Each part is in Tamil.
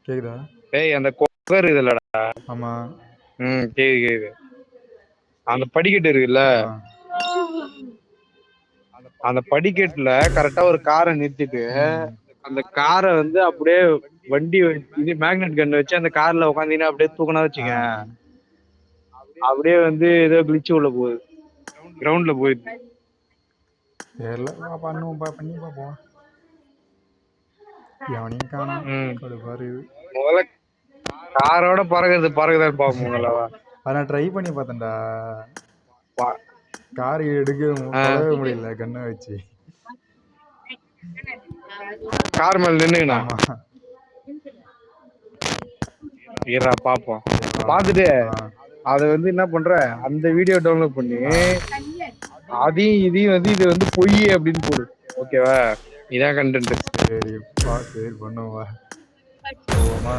கேக்குதா? டேய் அந்த கொக்கர் இதுலடா. ஆமா. கேக்குது. அந்த படிக்கட்டு இருக்குல்ல, அந்த படிக்கட்டுல கரெக்டா ஒரு காரை நிறுத்திட்டு அந்த காரை வந்து அப்படியே வண்டி இது மேக்னெட் கன் வச்சு அந்த கார்ல உட்காந்தீங்கன்னா அப்படியே தூக்கினா வச்சுக்க, அப்படியே வந்து ஏதோ கிளிச்சு உள்ள போகுது, கிரவுண்ட்ல போயிடுது. தெரியல, பண்ணுவோம் பண்ணி பார்ப்போம். எவனையும் காணோம். முதல்ல காரோட பறகுதான் பாப்போங்களா. நான் ட்ரை பண்ணி பார்த்தேன்டா, கார் எடுக்கவே முடியல கண்ணை வச்சு. கார் மேல நின்னுங்கண்ணா ஈரா பாப்போம். பாத்துட்டு அத வந்து என்ன பண்ற, அந்த வீடியோ டவுன்லோட் பண்ணி அதையும் இதையும் வந்து இது வந்து பொய் அப்படின்னு போடு. ஓகேவா? இதான் கண்டென்ட். சரி பண்ணுவா.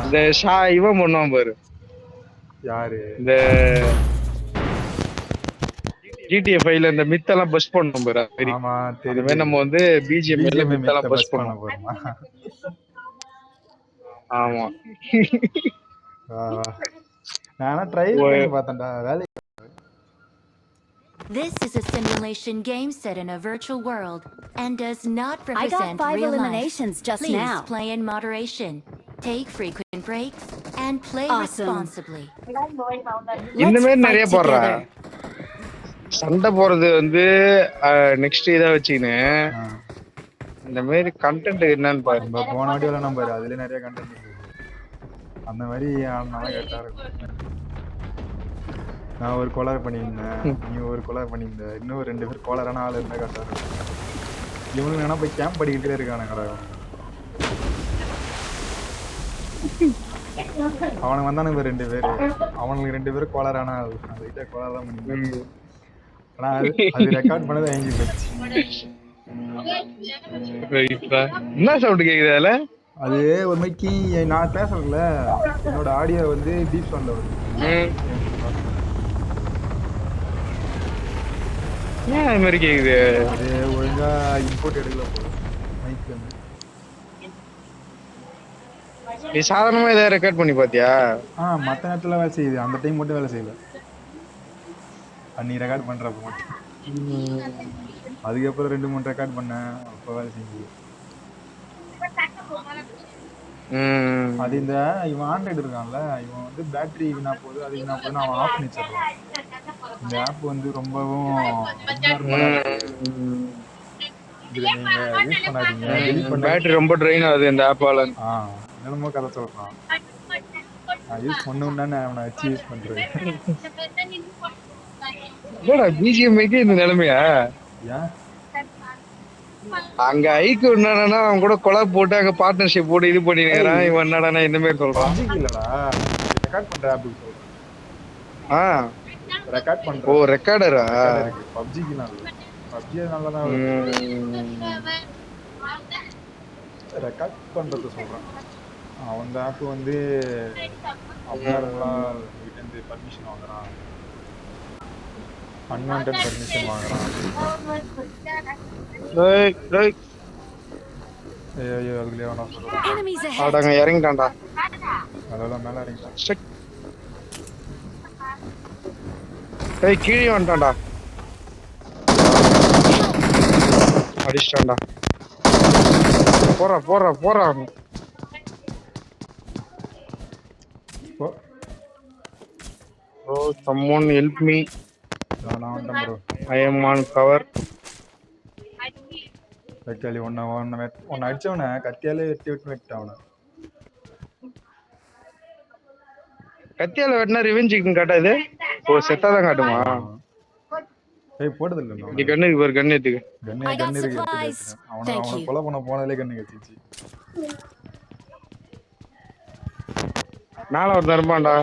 இந்த இவன் பண்ணுவான் பாரு. யாரு? இந்த GTA 5ல இந்த மித்தெல்லாம் பஸ் பண்ணோம் பாரு. ஆமா தெரியும். அந்த நம்ம வந்து BGM மித்தெல்லாம் பஸ் பண்ண போறோமா? ஆமா. நானா ட்ரை பண்ணி பார்த்தேன்டா, வேலை. This is a simulation game set in a virtual world and does not represent real eliminations life. Just Please now. Play in moderation. Take frequent breaks and play responsibly. இந்த மாதிரி நிறைய போடுறா. சண்டை போறது வந்து நெக்ஸ்ட் இதா வச்சுக்கின்னு இந்த மாதிரி கண்டென்ட் என்னன்னு பாரு. போன வாட்டி விளையாட பாரு, அதுல நிறைய கண்டென்ட் இருக்கு. அந்த மாதிரி நல்லா கரெக்டா இருக்கும். நான் ஒரு கொலர் பண்ணியிருந்தேன், நீ ஒரு கொலர் பண்ணியிருந்த, இன்னும் 2 பேர் கொலரான ஆள் இருந்தா கரெக்டா இருக்கும். இவனுக்கு வேணா போய் கேம்ப் படிக்கிட்டே இருக்கானுங்கடா. அவனுக்கு வந்தானுங்க 2 பேர், அவனுக்கு 2 பேரும் கொலரான ஆள். அந்த கிட்ட கொலர் தான் பண்ணியிருந்தேன். ஆனா அது ரெக்கார்ட் பண்ணது வாங்கி போச்சு. என்ன சவுண்ட் கேக்குது அதுல? அது ஒரு மைக்கி நான் பேசுறேன்ல, என்னோட ஆடியோ வந்து டீப் சவுண்ட்ல வருது. ஏன் அது மாதிரி கேக்குது? அது ஒழுங்கா இன்புட் எடுக்கல போல மைக் வந்து. நீ சாதாரணமா இதை ரெக்கார்ட் பண்ணி பாத்தியா? மற்ற நேரத்துல வேலை செய்யுது, அந்த டைம் மட்டும் வேலை செய்யல. நீ ரெக்கார்ட் பண்றப்ப மட்டும். அதுக்கப்புறம் 2-3 ரெக்கார்ட் பண்ணேன், அப்போ வேலை செஞ்சு. அது இந்த இவன் ஆண்ட்ராய்டு இருக்கான்ல, இவன் வந்து பேட்டரி வீணா போகுது, அது வீணா போகுதுன்னு அவன் ஆஃப் பண்ணி வச்சிடறான். இந்த ஆப் வந்து ரொம்பவும் இதுல நீங்க யூஸ் பண்ணாதீங்க. பேட்டரி ரொம்ப ட்ரெயின் ஆகுது இந்த ஆப்பால. என்னமோ கதை சொல்றான். நான் யூஸ் பண்ணணும்னா நான் அவனை வச்சு யூஸ் பண்றேன். BGMக்கு இந்த நிலைமையா? அங்க ஐக்கு என்னன்னா அவன் கூட கொலை போட்டு அங்க பார்ட்னர்ஷிப் போட்டு இது பண்ணிருக்கான். இவன் என்னடா இந்த மாதிரி சொல்றான். இல்லடா, ரெக்கார்ட் பண்ற ஆப் சொல்றேன். ரெக்கார்ட் பண்ற. ஓ ரெக்கார்டரா? PUBGக்கு நல்ல. PUBG நல்லா தான் ரெக்கார்ட் பண்றது சொல்றான். அவன் ஆப் வந்து அப்னார்மலா கிட்ட பர்மிஷன் வாங்குறான், அன்வான்டட் பர்மிஷன் வாங்குறான். ஐயோ அதுலயே வேணா சொல்றேன். அவடங்க இறங்கிட்டான்டா. அதெல்லாம் மேல இறங்கிட்டான். ஏய் கீழே வந்துட்டான்டா. அடிச்சிட்டான்டா. போறா. Bro, someone help me. நான் வந்துட்டேன் bro. I am on cover. கத்தியால ஒன்ன அடிச்சவன கத்தியால வெட்டிட்டு அவன. கத்தியால வெட்டினா ரிவெஞ்சுக்கு காட்டாது. ஓ செத்தா தான் காட்டுமா? ஏய் போடுது இல்ல. நீ கண்ணுக்கு ஒரு கண்ணு எடுத்துக்க. கண்ணு இருக்கு. அவன கொலை பண்ண போனதே கண்ணு கத்திச்சு. மேல ஒரு தர்மாண்டா.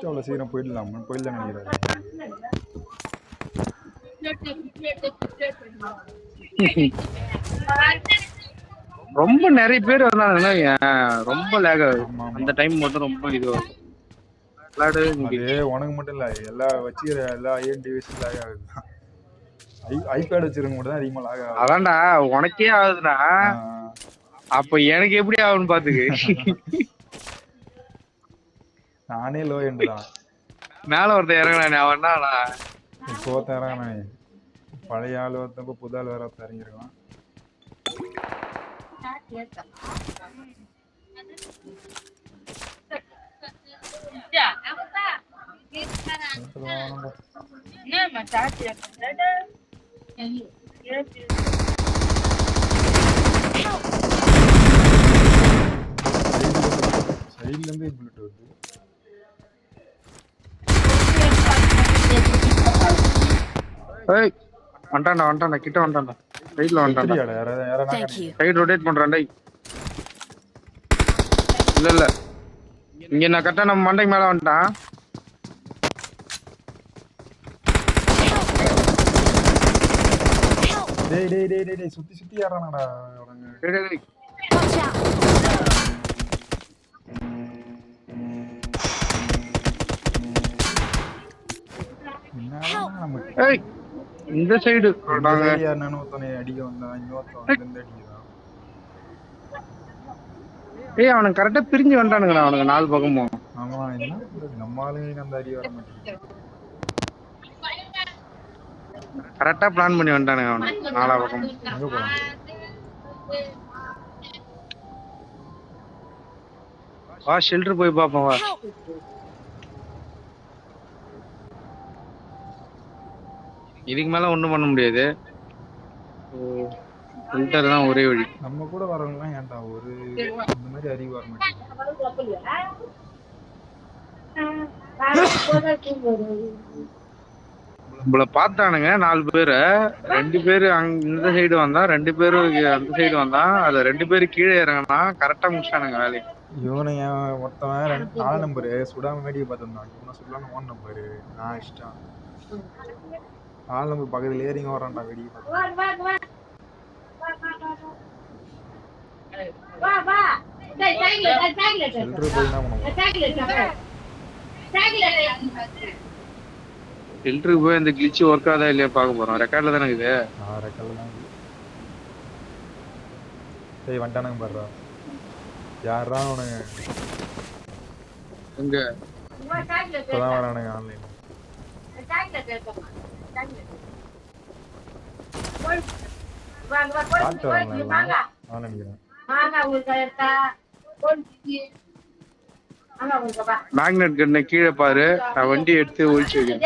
அவ்வளோ சீக்கிரம் போயிடலாம் நினைக்கிறேன். ரொம்ப நிறைய பேர் வந்தாங்கன்னா ரொம்ப லேக் ஆகுது. அந்த டைம் மட்டும் ரொம்ப இது விளையாடு அது உனக்கு மட்டும் இல்ல எல்லா வச்சுக்கிற எல்லா ஐஎன் டிவைஸும் லாக் ஆகுதுதான். ஐபேட் வச்சிருக்க மட்டும் தான் அதிகமா லாக் ஆகுது. அதான்டா உனக்கே ஆகுதுன்னா அப்ப எனக்கு எப்படி ஆகும்னு பாத்துக்கு. நானே லோ எண்டு தான். மேல ஒருத்தன் இறங்கினானே அவன் என்னடா இப்போ ஒருத்தன் இறங்கினானே, பழைய ஆள் ஒருத்தப்ப புது ஆள் வேற ஒருத்தன் இறங்கிருக்கான். சைட்ல இருந்து புல்லட் வருது. ஏய் வந்துட்டான்டா கிட்ட வந்துட்டான்டா. சைடுல வந்துட்டான்டா. சைடு ரொட்டேட் பண்றான் டேய். இல்ல இங்க நான் கரெக்டா நம்ம மண்டைக்கு மேல வந்துட்டான். டேய் சுத்தி ஏறானடா அவனுங்க. டேய் ஏய் இந்த சைடு நாங்க யாரனானோ ஒருத்தனை அடிக்க வந்தான், இன்னொருத்தன் வந்து அடிக்கிறான். ஏய் அவனுக்கு கரெக்டா பிரிஞ்சு வந்துட்டானுங்கடா அவனுக்கு நாலு பக்கமும். ஆமா என்ன நம்ம ஆளுங்க அந்த அடி வர மாட்டேங்குது. கரெக்டா பிளான் பண்ணி வந்துட்டானுங்க அவனுக்கு நாலா பக்கமும். எங்க போறான்? வா ஷெல்டர் போய் பாப்போம் வா. இதுக்கு மேல ஒண்ணும் பண்ண முடியாது. ஷெல்டர் தான் ஒரே வழி. நம்ம கூட வரவங்க ஏன்டா ஒரு இந்த மாதிரி அறிவு வர மாட்டேங்குது. நம்மள பார்த்தானுங்க 4 பேரு. 2 பேரு இந்த சைடு வந்தா, 2 பேரு அந்த சைடு வந்தா, அதுல 2 பேரு கீழே இறங்கினா கரெக்டா முடிச்சானுங்க வேலையை. இவனுங்க மொத்தம் 4 நம்பரு சுடாம வேடிக்கை பார்த்துருந்தான். இவனை சுடலான்னு 1 நம்பரு நான் இஷ்டம். 4 நம்பர் பக்கத்துல ஏறிங்க வரான்டா வேடிக்கை பார்த்து. ஃபில்டருக்கு போய் அந்த கிளிட்ச் ஒர்க் ஆகுதா இல்லையா பார்க்க போறோம். ரெக்கார்ட்ல தானே இருக்குது. ரெக்கார்ட்ல தான் இருக்குது. டேய் வந்துட்டானுங்க பாருடா. யாரா அவனுங்க? எங்க இப்பதான் வரானுங்க ஆன்லைன். மேக்னெட் கண்ணை கீழே பாரு. நான் வண்டி எடுத்து ஒழிச்சு வைக்கிறேன்.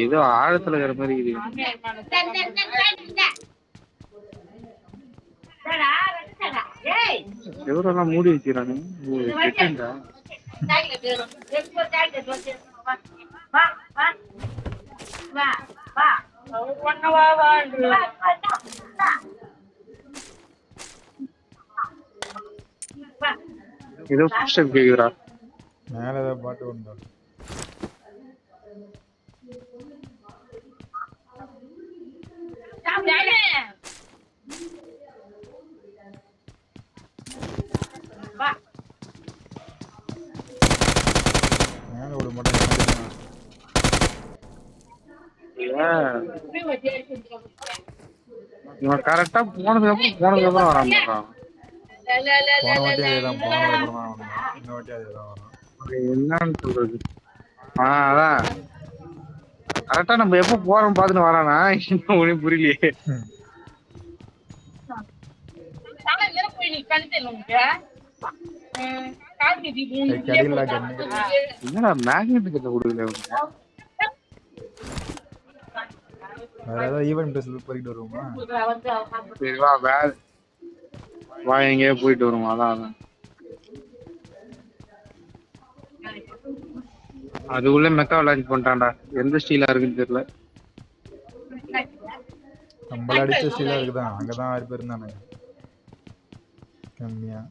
ஏதோ ஆழத்துல இருக்கிற மாதிரி எவரெல்லாம் மூடி வச்சுக்கிறானு. ஏதோ புஷ்அப் கேக்குறா. மேல ஏதோ பாட்டு உண்டா? மேல விட மாட்டேன். இவன் கரெக்டா போனதுக்கு அப்புறம் வரான். போன வாட்டி அதேதான், போனதுக்கு அப்புறம் தான் வந்தான். இந்த வாட்டி அதேதான் வரான். என்னன்னு சொல்றது? அதான் கரெக்டா நம்ம எப்ப போறோம் பாத்துட்டு வரானா ஒன்னும் புரியலையே. என்னடா மேக்னெட் கிட்ட கொடுக்கல. வேற ஏதாவது ஈவென்ட் ட்ரெஸ் போயிட்டு வருவோமா? சரி வா வா எங்கேயோ போயிட்டு வருவோம். அதான் அதுக்குள்ள மெக்கா லான்ச் பண்ணிட்டான்டா. எந்த ஸ்டீலா இருக்குன்னு தெரியல. நம்மள அடிச்ச ஸ்டீலா இருக்குதான். அங்கதான் 6 பேர் இருந்தானுங்க கம்மியா.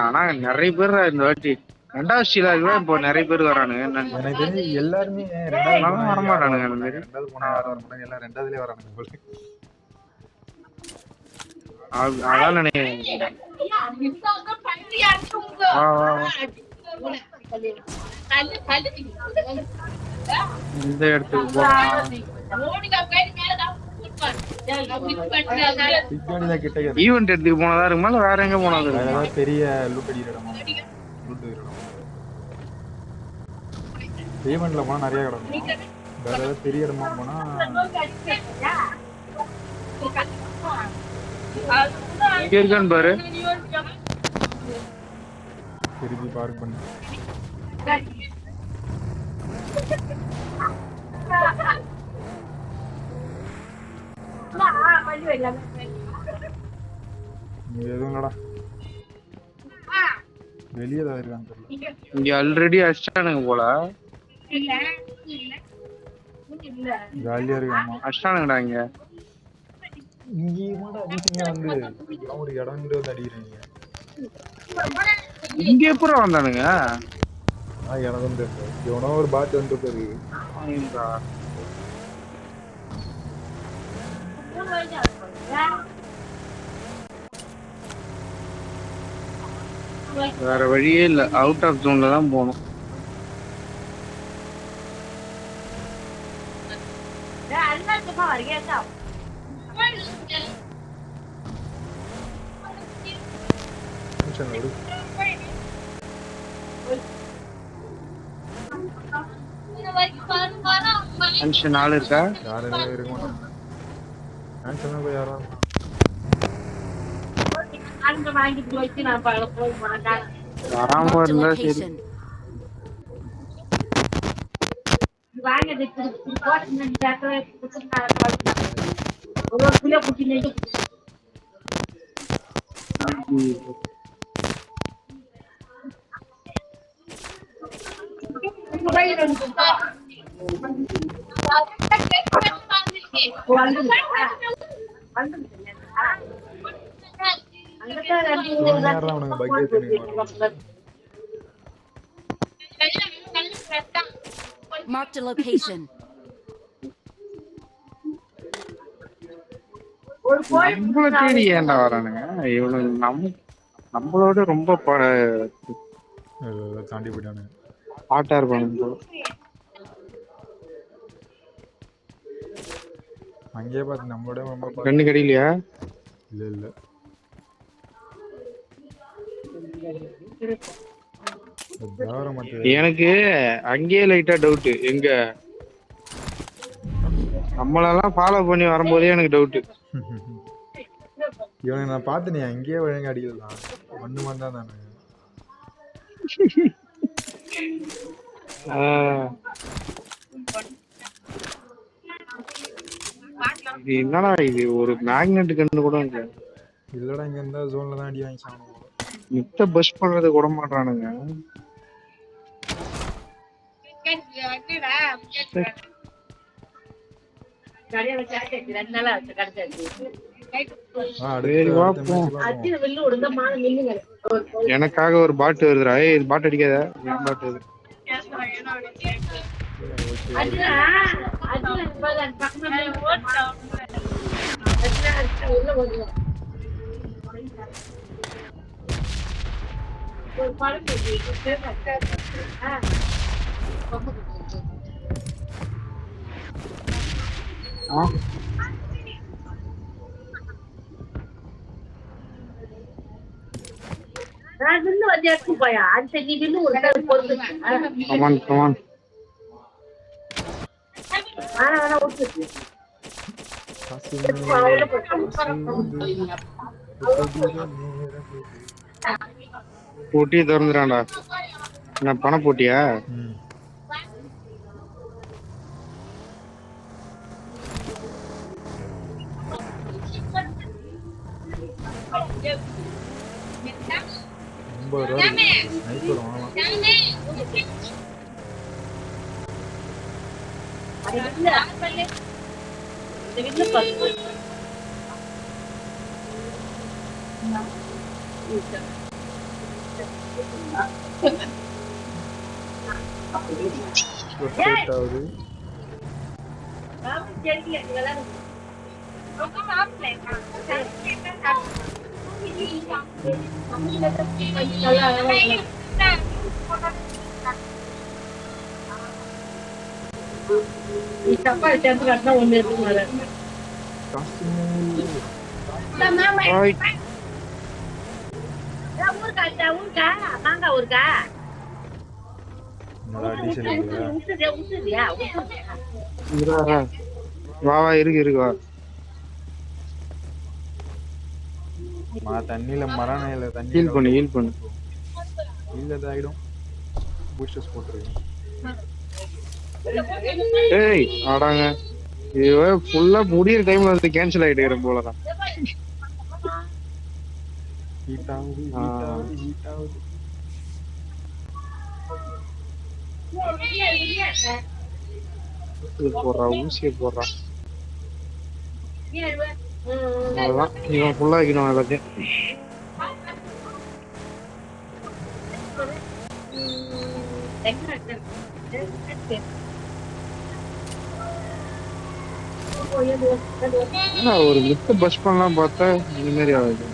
ஆனா நிறைய பேர் இந்த வாட்டி 2வது ஸ்டீலா இருக்குதான் இப்போ நிறைய பேர் வரானுங்க. எனக்கு தெரிஞ்சு எல்லாருமே 2வது போனா வரமாட்டானுங்க அந்த மாதிரி. 2வது போனா யாரும் வர மாட்டாங்க. எல்லாம் 2வதுலயே வரானுங்க போல. அதான் நினைக்கிறேன். இந்த இடத்துக்கு ஈவென்ட் எடுத்துக்கு போனதா இருக்குமா இல்ல வேற எங்க போனது? பெரிய லூட் அடிக்கிற இடமா? லூட் இடம் ஈவென்ட்ல போனா நிறைய கிடக்கும். வேற ஏதாவது பெரிய இடமா போனா இங்க இருக்கான்னு பாரு. திருப்பி பார்க் பண்ணு. எதுவும் இல்லடா. வெளியே தான் இருக்கான்னு தெரியல. இங்க ஆல்ரெடி அடிச்சானுங்க போல. ஜாலியா இருக்காமா அடிச்சானுங்கடா இங்க. இங்க வந்து ஒரு இடம் வந்து அடிக்கிறீங்க. இங்க எப்படி வந்தானுங்க? எனக்கு வந்து எவனோ ஒரு பாட்டு வந்து பேரு வேற வழியே இல்ல. அவுட் ஆஃப் ஜோன்ல தான் போகணும். டென்ஷன் ஆள் இருக்கா? யாரும் இருக்க மாட்டாங்க. யாரும் வராம இருந்தா சரி. Marked a location. நம்மள தேடி ஏன்டா வரானுங்க இவனுங்க? நம்மளோட ரொம்ப தாண்டி போயிட்டானுங்க. ஆட்டா இருப்பானுங்க. அங்கேயே பார்த்து நம்மளோட ரொம்ப கண்ணு கடியிலையா? இல்ல இல்ல எனக்கு அங்கேயே லைட்டா டவுட். எங்க நம்மளெல்லாம் ஃபாலோ பண்ணி வரும்போதே எனக்கு டவுட். இவனை நான் பார்த்து நீ அங்கேயே ஒழுங்கா அடிக்கலாம். ஒண்ணு வந்தா தானே என்னடா இது? ஒரு மேக்னெட் கண்ணு கூட இல்லடா. இங்க இருந்தா ஜோன்ல தான் அடி வாங்கி சாப்பிடுவோம். மித்த பஸ் பண்றது கூட மாட்டானுங்க. எனக்காக ஒரு பாட்டு வருதுடா. இது பாட்டு அடிக்காத. பாட்டு போட்டி திறந்துடான்டா. என்ன பண போட்டியா? 50 ரூபா இருக்கு. ஸ்னைப்பர் வாங்கலாம். ரொட்டேட் ஆகுது. வா இருக்கு வா. தண்ணியில மரண தண்ணி ஹீல் பண்ணு இல்ல இதாயிடும். பூஸ்டர்ஸ் போட்டுருக்கேன். ஏய் ஆடாங்க இது ஃபுல்லா முடியிற டைம்ல வந்து கேன்சல் ஆயிட்டு போலதான். ஹீட் ஆகுது. போடுறா ஊசியை போடுறா. அவ்வளவுதான் இவன் ஃபுல்லா வைக்கணும் எல்லாத்தையும். ஒரு மித்த பஸ் பண்ணலாம் பார்த்தா இந்த மாதிரி ஆகுது.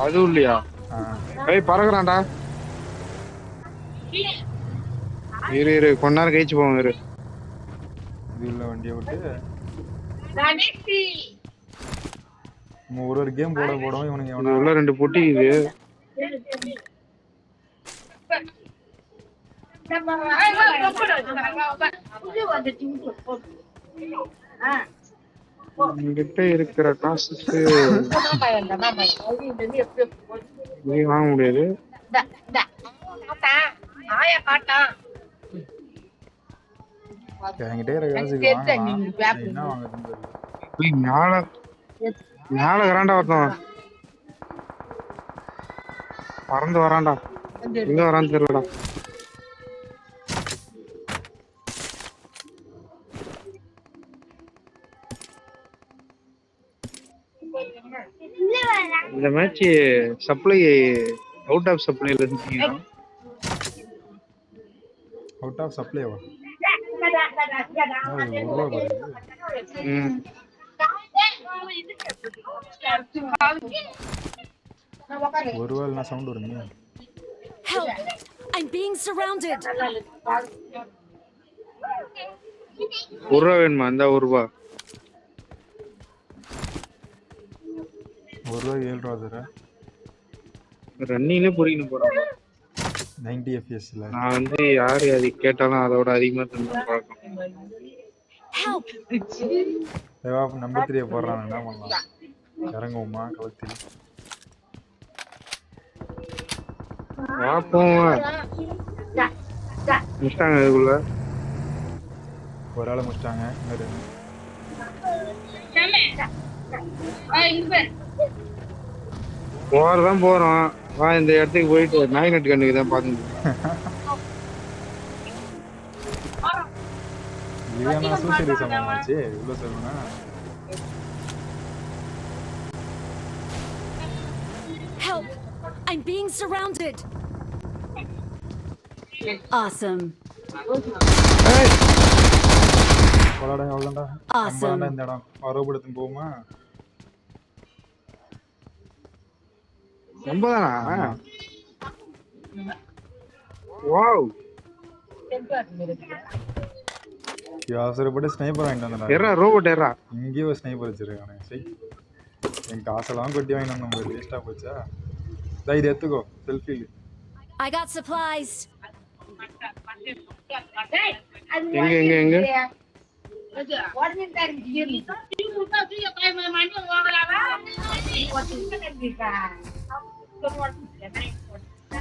அதுவும் இல்லையா? பறக்குறான்டா. இரு கொஞ்ச நேரம் கழிச்சு போவோம். இரு இதுல வண்டியை விட்டு ஒரு கேம் போடவும் இவனுங்க உள்ள 2 பொட்டி இது. கிட்ட இருக்கிற காசுக்கு வாங்க முடியாது. மேல வராண்டா ஒருத்தன் பறந்து வராண்டா. எங்க வரான்னு தெரியலடா. இந்த மேட்ச் சப்ளை அவுட் ஆஃப் சப்ளைல இருந்தீங்க. அவுட் ஆஃப் சப்ளைவா? ஒருவேளை நான் சவுண்ட் வருங்க. I'm being surrounded. ₹1 வேணுமா? அந்த ₹1 ₹7 தர ரன்னிங்ல புரியணும் போறாங்க. 90 fpsல நான் வந்து யாரு அது கேட்டாலும் அதோட அதிகமா தந்தா பார்க்கும். தேவா நம்பர் 3 போடுறான். என்ன பண்ணலாம்? இறங்குவோமா கலத்தி? பாப்போம். முஸ்டாங்க இதுக்குள்ள ஒரு ஆளை முடிச்சிட்டாங்க. போறதான் போறோம். வா இந்த இடத்துக்கு போயிட்டு மேக்னெட் கண்ணுக்கு தான் பாத்துட்டு. இதுனா சூசைட் சமமாச்சு. இவ்ளோ சொல்லுனா Help! I'm being surrounded. Awesome. போடா அவ்வளவுடா. Awesome. இந்த இடம் வரவுபடுத்து போமா? நம்பதானா? வாவ். அவசரப்பட்டு ஸ்னைப்பர் வாங்கிட்டு வந்தா. எறா ரோபோட் எறா. இங்கேயே ஒரு ஸ்னைப்பர் வச்சிருக்கானே. சரி. என் காசெல்லாம் கொட்டி வாங்கிட்டு வந்தோம். ஒரு வேஸ்டா போச்சா? இதை எடுத்துக்கோ. செல்ஃபி. I got supplies. எங்க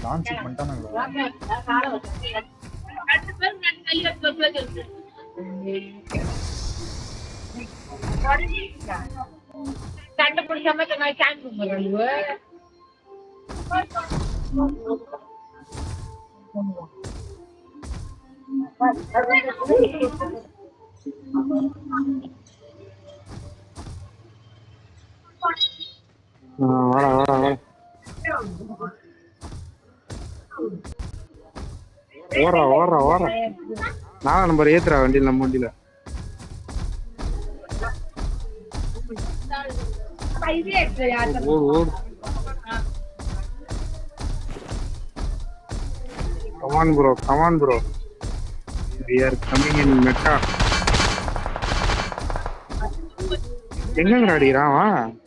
லான்ச் பண்ணிட்டானுங்களா? வாடா வாடா வாடா ஓடுறா ஓடுறா ஓடுறா. 4 நம்பர் ஏத்துறா வண்டியில, நம்ம வண்டியில. ஓடு ஓடு. Come on bro, come on bro. We are coming in Mecca. எங்கங்கடா அடிக்கிறான் அவன்?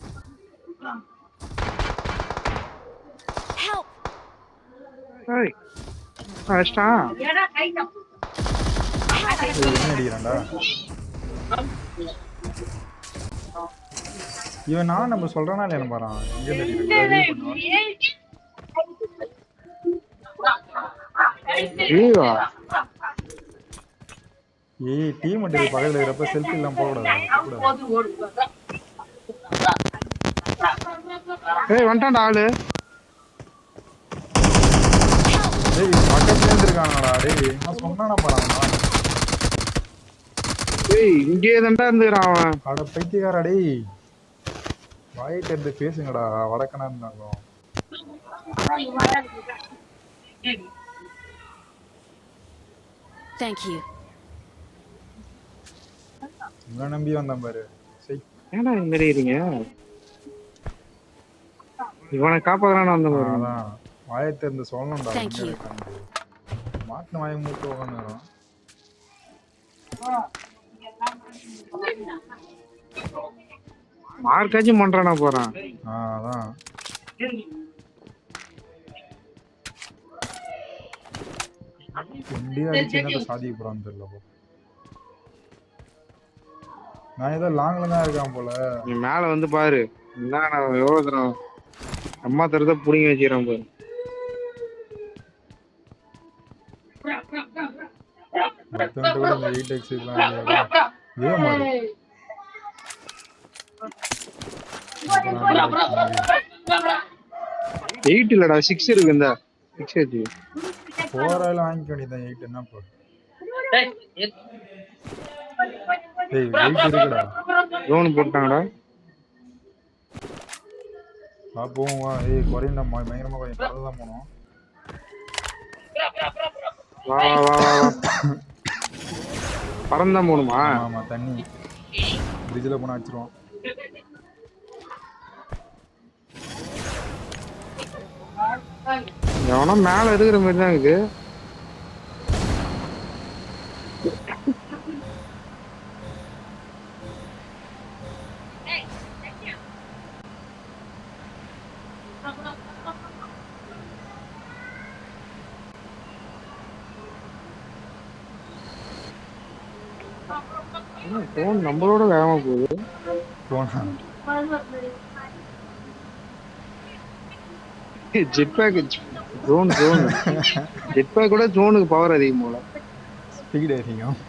ஏய் அடிச்சிட்டான். என்ன அடிக்கிறான்டா இவன்? நான் நம்ம சொல்றானா இல்ல பாறான். இங்க ஏய்வா ஏய் டீம் அடி பக்கத்துல இருக்கறப்ப செல்ஃபி எல்லாம் போக கூடாது. ஏய் வந்துட்டான்டா ஆளு. டேய் பக்கத்துல இருக்கானடா. டேய் நான் சொன்னானே பாறான். ஏய் இங்கே தான்டா இருந்துறான் அவன். அட பைத்தியக்காரா டேய். வாயிட்ட இருந்து பேசுங்கடா வடக்கனா இருந்தாலும். Thank you. உங்களை நம்பி வந்தான் பாரு. ஏன்டா இந்த மாதிரி இருக்கீங்க? இவனை காப்பாதறானே வந்த பாரு. அதான் வாயத்தை இருந்து சொல்லணும்டா. Thank you. மாட்டு வாயை மூட்டு உட்காந்துறான். மார்க்காச்சும் பண்றானா போறான். அதான் இந்தியா அடிச்சு என்ன சாதிக்க போறான்னு தெரியல. நான் ஏதோ லாங்ல தான் இருக்கான் போல. நீ மேல வந்து பாரு. நான் எவ்வளவு தரம் அம்மா தரத புடிங்கி வச்சிடறான் பாரு. கூட இந்த 8x இதே மாதிரி எயிட் இல்லடா 6 இருக்கு. இந்த 6 ஏத்தி 4 வாங்கிக்க வேண்டியதான். 8 என்ன போ? ஏய் 8 இருக்குடா. லோன் போட்டாங்கடா. வா போவோம் வா. ஏய் குறையண்டா பயங்கரமா குறையும். பறந்துதான் போனோம். வா வா வா வா. பறந்தான் போணுமா? ஆமா தண்ணி பிரிட்ஜில் போனா அடிச்சிருவோம். எவனோ மேல இருக்கிற மாதிரி தான் இருக்கு. போன் நம்மளோட வேகமா போகுது. போனா jet pack zone jet pack கூட ஜோனுக்கு பவர் அதிகம் போல. ஸ்பீட் அதிகம்.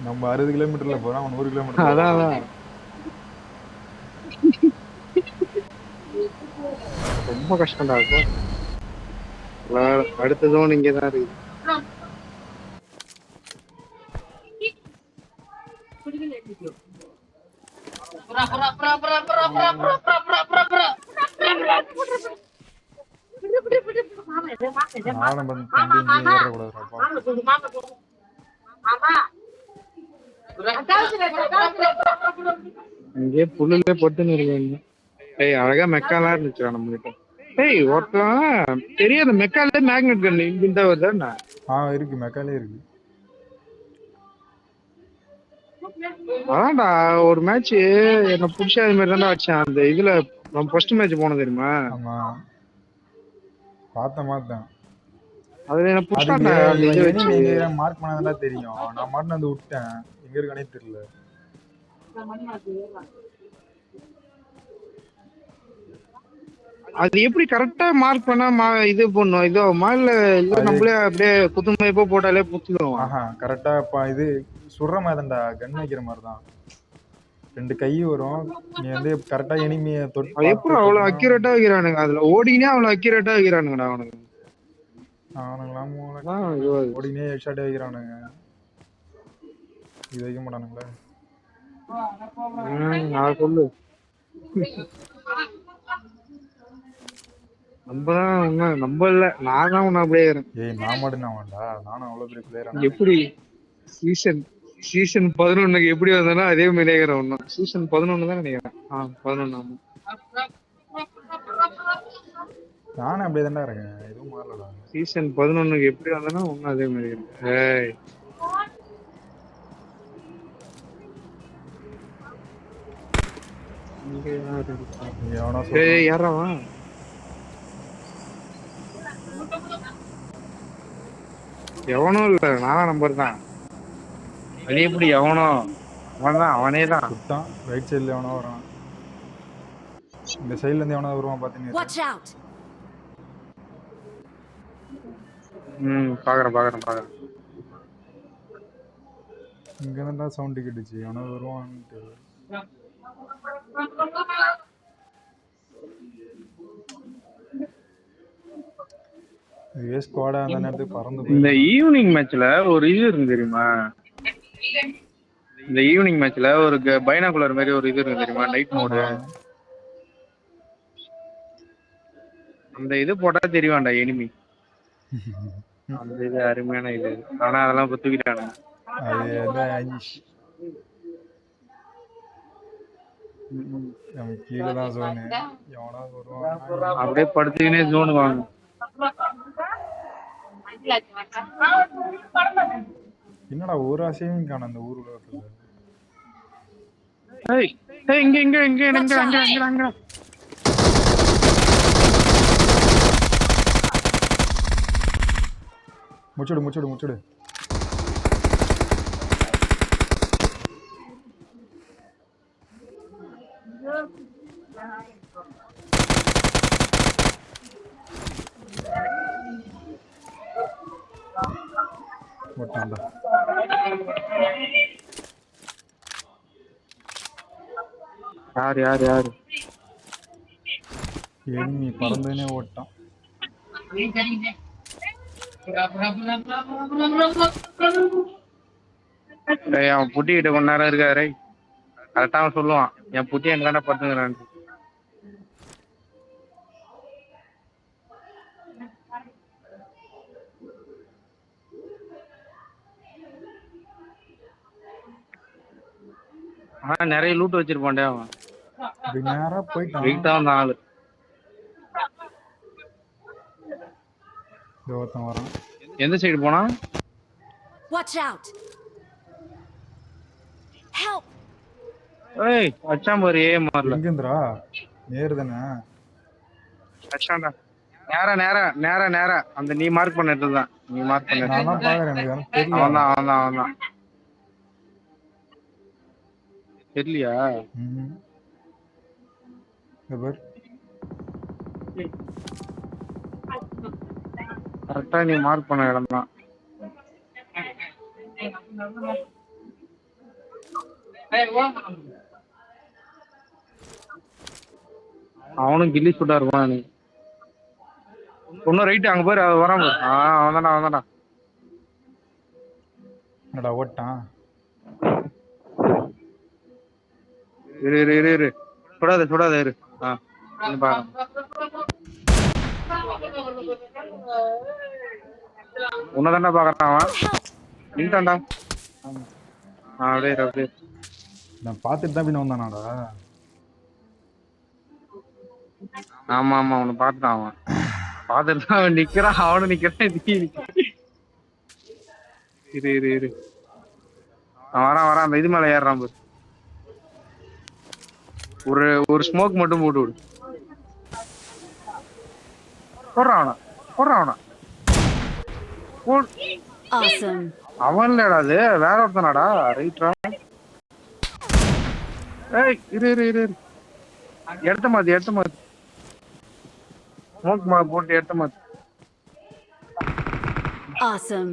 நம்ம 60 கிலோமீட்டர்ல போறோம், அவன் 100 கிலோமீட்டர். அதான் ரொம்ப கஷ்டம்டா இருக்கும். அடுத்த ஜோன் இங்கதான் இருக்கு. இங்கே புல்லுல பொட்டுன்னு இருக்கு. ஏய் அழகா மெக்காலாம் இருந்துச்சுடா நம்ம கிட்ட. ஏய் ஒருத்தன் தெரியாத மெக்கால மேக்னெட் கன் இந்த வருதா? இருக்கு மெக்காலே இருக்கு. அதான்டா ஒரு மேட்ச் என்ன புடிச்ச அது மாதிரி தான்டா வச்சேன். அந்த இதுல நம்ம ஃபர்ஸ்ட் மேட்ச் போனோம் தெரியுமா? ஆமா பார்த்தேன். அதுல என்ன புடிச்சான்டா. நீங்க மார்க் பண்ணதா தெரியும். நான் மார்க் வந்து விட்டேன். எங்க இருக்கானே தெரியல. அது எப்படி கரெக்டா மார்க் பண்ணா இது பண்ணும் இதோ இல்ல இல்ல நம்மளே அப்படியே குத்துமதிப்பா போட்டாலே புடிச்சிடுவோம். ஆஹா கரெக்டா இது சுடுற மாதிரி தான்டா, கன் வைக்கிற மாதிரி தான். 2 கை வரும், நீ வந்து கரெக்டா எனிமியை தொட்டு அது எப்படி அவ்வளவு அக்யூரேட்டா வைக்கிறானுங்க? அதுல ஓடினே அவ்வளவு அக்யூரேட்டா வைக்கிறானுங்கடா அவனுங்க. அவனுங்களாம் ஓடினே ஹெட்ஷாட் வைக்கிறானுங்க, இது வைக்க மாட்டானுங்களே. நான் சொல்லு நம்ம இல்ல நான் தான் உன்ன அப்படியே ஏய் நான் மட்டும் தான் வேண்டா, நானும் அவ்வளவு பெரிய பிளேயர். எப்படி சீசன் 11 எப்படி வந்தனா அதே மாதிரி நினைக்கிறேன். ஒன்னும் சீசன் 11 தான் நினைக்கிறேன். 11 ஆமா. நானும் அப்படியே தான்டா இருக்கேன், எதுவும் மாறலடா. சீசன் 11 எப்படி வந்தனா ஒன்னும் அதே மாதிரி இருக்கேன். ஏய் யாராவா எவனும் இல்ல, நானா நம்பர் தான். அது எப்படி எவனோ அவன் தான், அவனே தான் சுட்டான். ரைட் சைடுல எவனோ வரான், இந்த சைடுல இருந்து எவனோ வருவான் பாத்தீங்க. பாக்குறேன் இங்க இருந்தா சவுண்ட் கேட்டுச்சு, எவனோ வருவான்ட்டு. ஸ்குவாடா அந்த நேரத்துக்கு பறந்து. இந்த ஈவினிங் மேட்ச்ல ஒரு இது இருக்கு தெரியுமா? இந்த ஈவினிங் மேட்ச்ல ஒரு பைனாகுலர் மாதிரி ஒரு இது இருக்கு தெரியுமா? Night mode. அந்த இது போட்டா தெரியும்டா எனிமி. அந்த இது அருமையான இது. ஆனா அதெல்லாம் இப்ப தூக்கிட்டானுங்க. கீழதான் ஜோனு, எவனா வருவான். அப்படியே படுத்துக்கினே ஜோனு வாங்க. என்னடா ஒரு அசையும் காண அந்த ஊர் உலகத்துல. இங்க முச்சுடு. யாரு எனிமி பறந்துனே ஓட்டான். அவன் புட்டி கிட்ட கொஞ்ச நேரம் இருக்காரு. கரெக்டா அவன் சொல்லுவான், என் புட்டி என்கிட்ட பத்துங்கிறான். ஆனா நிறைய லூட் வச்சிருப்பான்டே அவன். நேரா போயிட்டான். வெயிட்டா வந்த ஆளு. ஒருத்தன் வரான். எந்த சைடு போனா? Watch out. Help. ஏய் அச்சான் பாரு. மாறல எங்கன்றா? நேர்தானே அச்சான்டா. நேரா அந்த நீ மார்க் பண்ணதுதான். நீ மார்க் பண்ணது. நான் பாக்குறேன், எனக்கு தெரியல. அவன்தான் தெரியலையா? கரெக்டா நீ மார்க் பண்ண இடம் தான். அவனும் கில்லி சுட்டா இருப்பான். நீ ஒன்னும் ரைட்டு அங்க போய் வரான் பாரு. அவன்தான்டா. என்னடா ஓட்டான்? இரு சுடாத இரு. உன்னதான்டா பாக்குறான் அவன். நின்ட்டான்டா. அப்படியே நான் பாத்துட்டு தான் பின்ன வந்தானாடா. ஆமா அவனை பாத்துட்டான். அவன் பாத்துட்டு தான் அவன் நிக்கிறான். அவனு நிக்கிறான். இரு அவன் வரான். அந்த இது மேல ஏறான் பாரு. ஒரு ஸ்மோக் மட்டும் போட்டு விடு. போடுறான் அவன. அவன் இல்லடா, அது வேற ஒருத்தனாடா. ரைட்ரா. ஏய் இரு. எடுத்த மாதிரி ஸ்மோக் போட்டு ஏத்தமா. Awesome.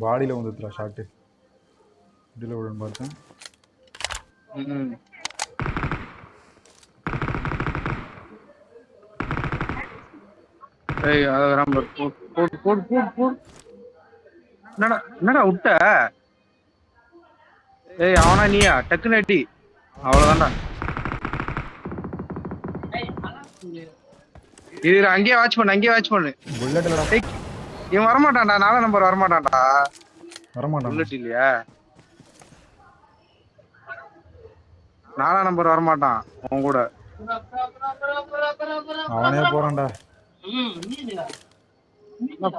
பாடியில வந்துடுறா ஷாட். இதுல விழுந்து பார்த்தேன். ஏய் அத நம்பர் போட். என்னடா விட்ட? ஏய் அவனா நீயா? டக்குன்னு அடி. அவ்வளவுதான்டா. இது அங்கேயே வாட்ச் பண்ணு. புல்லட் இல்லடா. இவன் வரமாட்டான்டா. 4 நம்பர் வரமாட்டான்டா. புல்லட் இல்லையா? 4 நம்பர் வரமாட்டான் அவன் கூட. அவனே போறான்டா.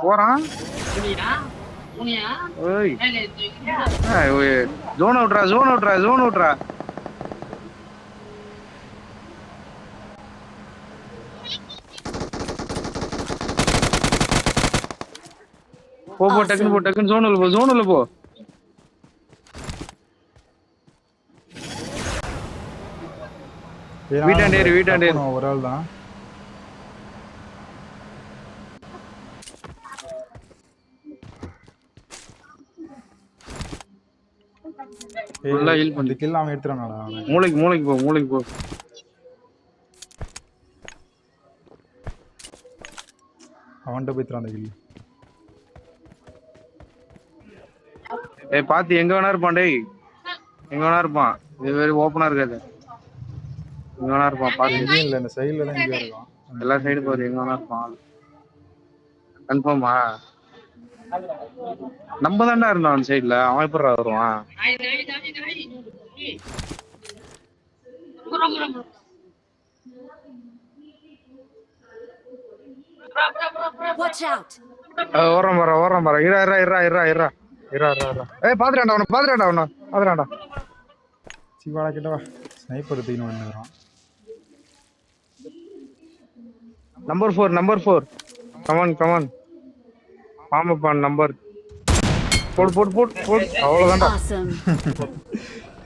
போறான். ஜோன் அவுட்ரா. போ டக்குன்னு ஜோனுல போ. வீட்டாண்டே ஒரு ஆள் தான். ஃபுல்லா ஹீல் பண்ணி கில் அவன் எடுத்துறானடா. மூளைக்கு போ. அவன்கிட்ட போய்த்றான் அந்த கில். ஏய் பாத்து எங்க வேணா இருப்பான். இது வேற ஓபனா இருக்காது. எங்க வேணா இருப்பான். பாத்து இல்ல இந்த சைடுல தான் இங்க இருக்கான். எல்லா சைடு பாரு எங்க வேணா இருப்பான். கன்ஃபார்மா? நம்ம தான்டா இருந்தோம் அந்த சைடுல. அவன் எப்பறா வருவான்? Watch out. ஓரம் பாரு. இரா. ஏய் பாத்துறான்டா. சிவாடா கிட்ட வா. ஸ்னைப்பர் தீனு வந்துறான். நம்பர் 4. கமான். ஆமாப்பா நம்பர். போடு. அவ்வளவுதான்டா.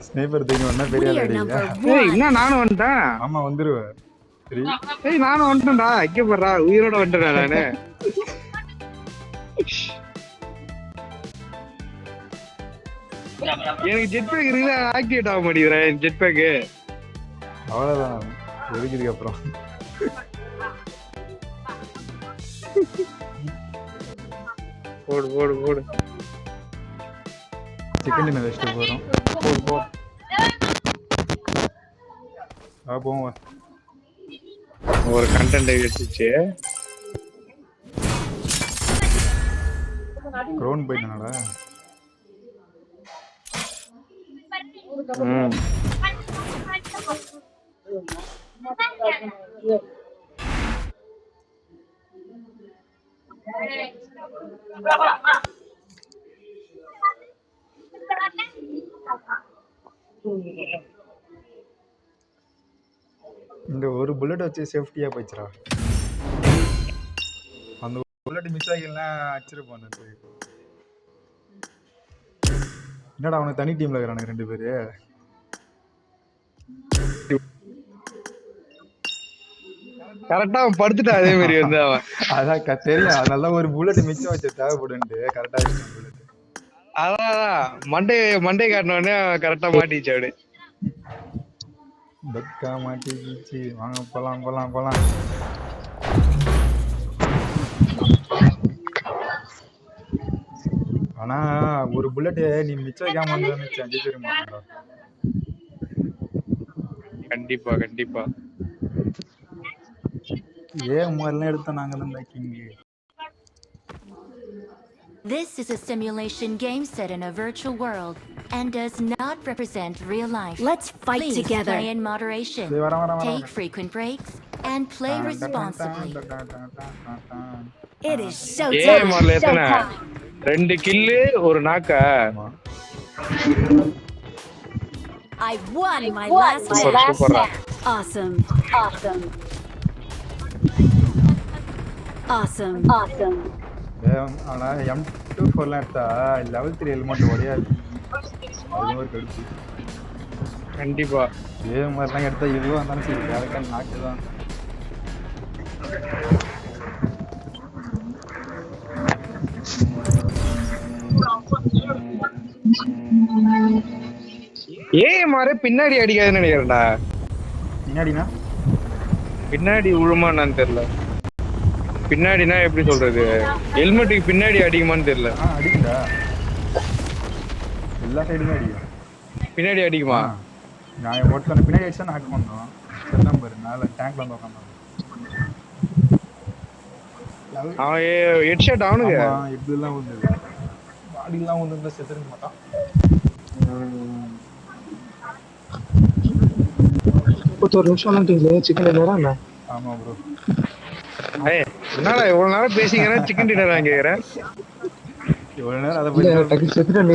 ஸ்னைப்பர் தீனு வந்தா பெரிய ஆளு. ஏய் என்ன நானும் வந்துட்டேன். ஆமா வந்துருவ. சரி. ஏய் நானும் வந்துட்டேன்டா. இங்க பாறா உயிரோட வந்துட்டேன் நானு. எனக்கு ஜெட் பேக் இருக்குதா? ஆக்டிவேட் ஆக மாட்டேங்குறேன் ஜெட் பேக். அவ்வளவுதான். எதுக்கு அப்புறம் போடு. செகண்ட் வெஸ்ட் போறோம். போ. போவோம். ஒரு கண்டென்ட் எடுத்துச்சு. க்ரௌன் போயிட்டானடா. இந்த ஒரு புல்லட் வச்சு சேஃப்டியா போயிடுச்சுடா. அந்த புல்லட் மிஸ் ஆகிலாம் அடிச்சிருப்பான். என்னடா அவனுக்கு தனி டீம்ல இருக்கிறானுங்க 2 பேரு. கரெக்டா அவன் படுத்துட்டான். அதே மாதிரி வந்து அவன் அதான் தெரியும். அதனால ஒரு புல்லட் மிச்சம் வச்சு தேவைப்படுன்ட்டு கரெக்டா வச்சுட்டான் புல்லட். அதான் மண்டே காட்டினோடனே கரெக்டா மாட்டிச்சு. அப்படி பக்கா மாட்டிச்சு. வாங்க போலாம். ஆனா ஒரு புல்லட் நீ மிச்சம் வைக்காம மிச்சம் 5 பேர் மாட்டா. கண்டிப்பா. மாதிரிலாம் எடுத்தோம் நாங்க தான் king. This is a simulation game set in a virtual world and does not represent real life. Let's fight Please together. play in moderation. Take frequent breaks and play responsibly. It is so tough. 2 கில்லு ஒரு நாக்கா. I won my last match. Awesome. ஆனா M24 எடுத்தா level 3 ஹெல்மெட் ஒடையாது. அது ஒரு கடுப்பு. கண்டிப்பா. இதே மாதிரிலாம் எடுத்தா எதுவாக இருந்தாலும் சரி வேலைக்கான நாக்கு தான். ஏஎம்ஆர் பின்னாடி அடிக்காதுன்னு நினைக்கிறேன்டா. பின்னாடினா பின்னாடி உழுமான்னு தெரியல. பின்னாடினா எப்படி சொல்றது, ஹெல்மெட்டுக்கு பின்னாடி அடிக்குமான்னு தெரியல. அடிக்குதா? எல்லா சைடுமே அடிக்கும். பின்னாடி அடிக்குமா? நான் ஒருத்தனை பின்னாடி அடிச்சா நாக் பண்ணோம். சொன்னா பாரு, மேல டேங்க்ல வந்து உட்காந்து அவன் ஹெட்ஷாட் அவனுக்கு இப்படிலாம் வந்தது. பாடிலாம் ஒன்று இருந்தால் செத்துருக்க மாட்டான். 31 நிமிஷம் சிக்கன் டின்னர். ஆமா ப்ரோ. என்னடா இவ்வளவு நேரம் பேசிக்கிறேன், சிக்கன் டின்னர் வாங்கிக்கிறேன். இவ்வளவு நேரம் அதை பத்தி செத்துட்டேன்.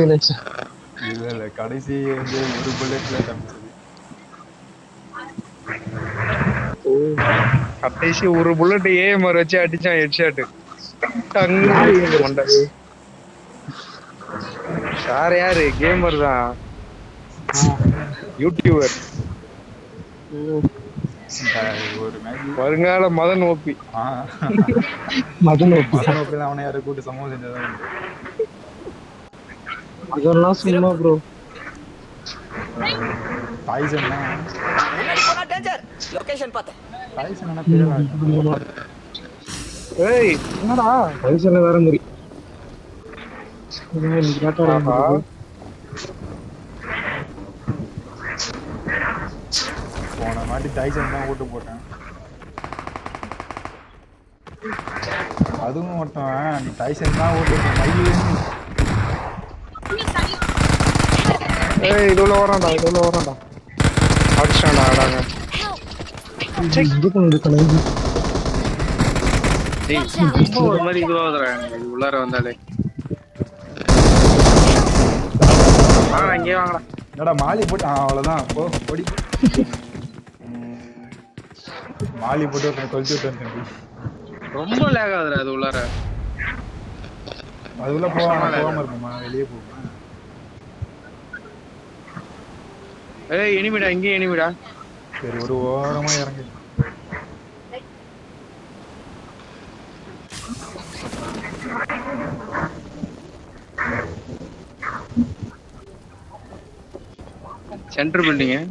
இல்ல கடைசி வந்து ஒரு புல்லட்ல தப்பிச்சது. கடைசி ஒரு புல்லட் ஏஎம்ஆர் வச்சு அடிச்சான் ஹெட்ஷாட். சார் யாரு? கேமர் தான், யூடியூபர். ஒரு வருங்கால மதன் ஓபி. மதன் ஓபி அவனை யாரும் கூட்டு சமூகம் செஞ்சதான். அதெல்லாம் சும்மா ப்ரோ. டைசன் ஏய் என்னடா டைசன்ல வேற மாதிரி. போன மாட்டி டைசன் தான் ஓட்டு போட்டேன். அதுவும் மட்டும் நீ டைசன் தான் ஓட்டு போட்டேன். ஏய் இதுல வரான்டா, இதுல வரான்டா. அடிச்சான்டா ஆடாங்க. ஒரு மாதிரி இதுவாகுதுடா இது உள்ளார வந்தாலே. வாங்கடா இங்கே வாங்கடா. என்னடா மாலி போட்டு அவ்வளவுதான் போ ஓடி. மாலி போட்டு கொளுத்தி விட்டு ரொம்ப லேக் ஆகுதுடா அது உள்ளார. அது உள்ள போகாம இருக்குமா? வெளியே போகுமா? ஏய் எனிமிடா, இங்கே எனிமிடா. சரி ஒரு ஓரமா இறங்கு. சென்டர் பில்டிங்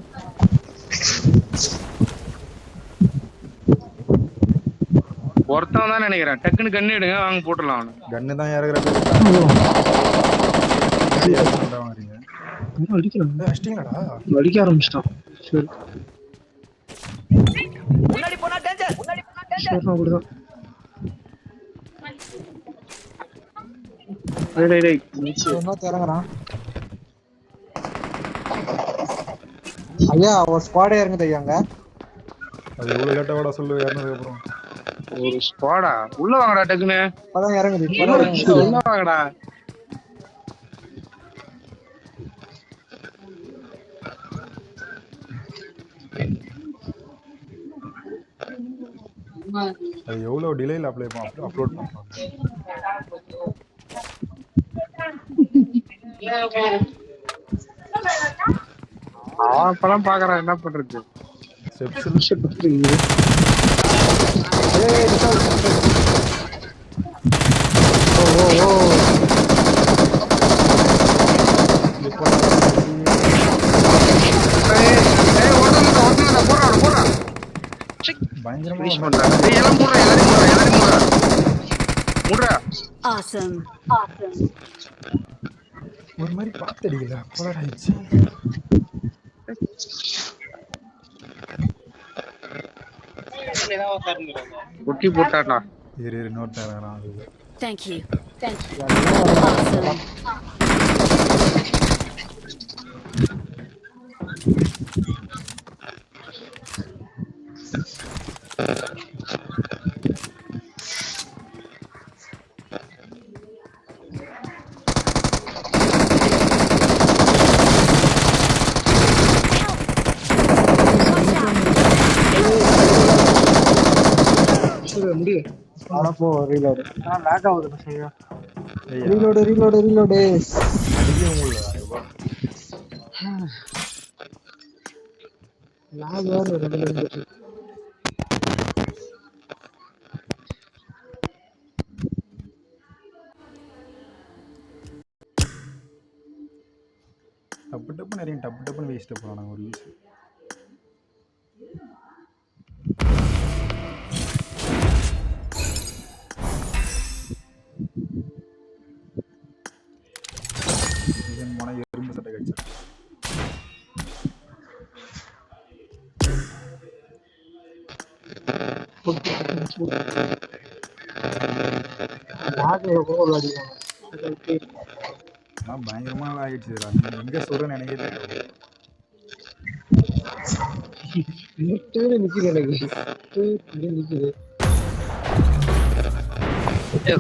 ஒருத்தன் தான் நினைக்கிறேன். டக்குன்னு கண்ணு எடுங்க, வாங்க போட்டுடலாம். அவனு கண்ணு தான் இறங்குற அடிக்க ஆரம்பிச்சிட்டான். சரி அப்படிதான். இறங்குறான் ஐயா. ஒரு ஸ்குவாடே இறங்குது ஐயாங்க. அது எவ்வளவு லேட்டாவோட சொல்லு இறங்குனதுக்கு அப்புறம். ஒரு ஸ்குவாடா? உள்ள வாங்கடா டக்குன்னு. இப்பதான் இறங்குது. உள்ள வாங்கடா. அது எவ்வளவு டிலேல அப்லோட் பண்ணுவாங்க. அவன் இப்பதான் பாக்குறான், என்ன பண்றது. ஒரு மாதிரி பாத்தடிக்கல அப்பதான் ஆயிடுச்சு. குட்டி போட்டாடா. இரு நோட் தரறான். Thank you. ரீலோடு லாக் ஆகுது. சரியா ரீலோடு லாக் வேற ரெண்டு நிமிஷம். டப்பு டப்புன்னு நிறைய டப்பு டப்புன்னு வேஸ்ட்டு போகலாம் நாங்கள் ஒரு யூஸ். சீசன் போனால் எறும்பு சட்டை கடிச்சிடும். லாக் எவ்வளோ விளையாடிவாங்க. ஆனால் பயங்கரமாக ஆகிடுச்சுடா. எங்கே சொல்கிறேன்னு எனக்கே தெரியாது. நிக்குது எனக்கு நிக்குது.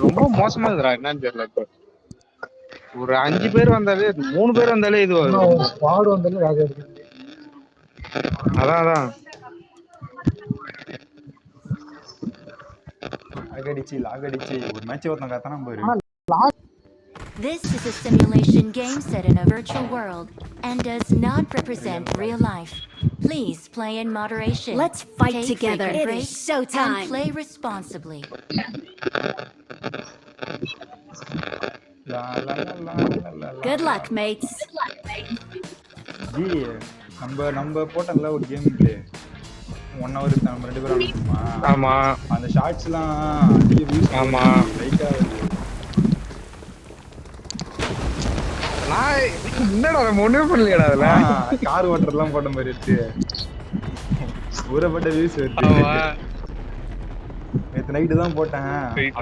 ரொம்ப மோசமா இருக்குடா, என்னன்னு தெரியல. இப்ப ஒரு 5 பேர் வந்தாலே 3 பேர் வந்தாலே இது வரும். ஸ்குவாட் வந்தாலே லாக் ஆயிடுது. அதான் லாக் அடிச்சு ஒரு மேட்ச் ஒருத்தன் கத்தானா போயிரு. This is a simulation game set in a virtual world and does not represent real life. Please play in moderation. Let's fight Take together. frequent It is breaks showtime. and play responsibly. Law law law law law law. Good luck, mates. G நம்ம போட்டோம்ல ஒரு கேம் பிளே 1 hour நம்ம 2 பேரும் ஆடுமா. ஆமா அந்த ஷார்ட்ஸ்லாம் அதிக வியூஸ். ஆமா. லைட்டா நான் என்னடா நம்ம ஒண்ணுமே பண்ணலையடா அதுல. கார் ஓட்டர்லாம் போட்ட மாதிரி இருக்கு. ஊரப்பட்ட வியூஸ் வருது. ஆமா நேத்து நைட்டு தான் போட்டேன்.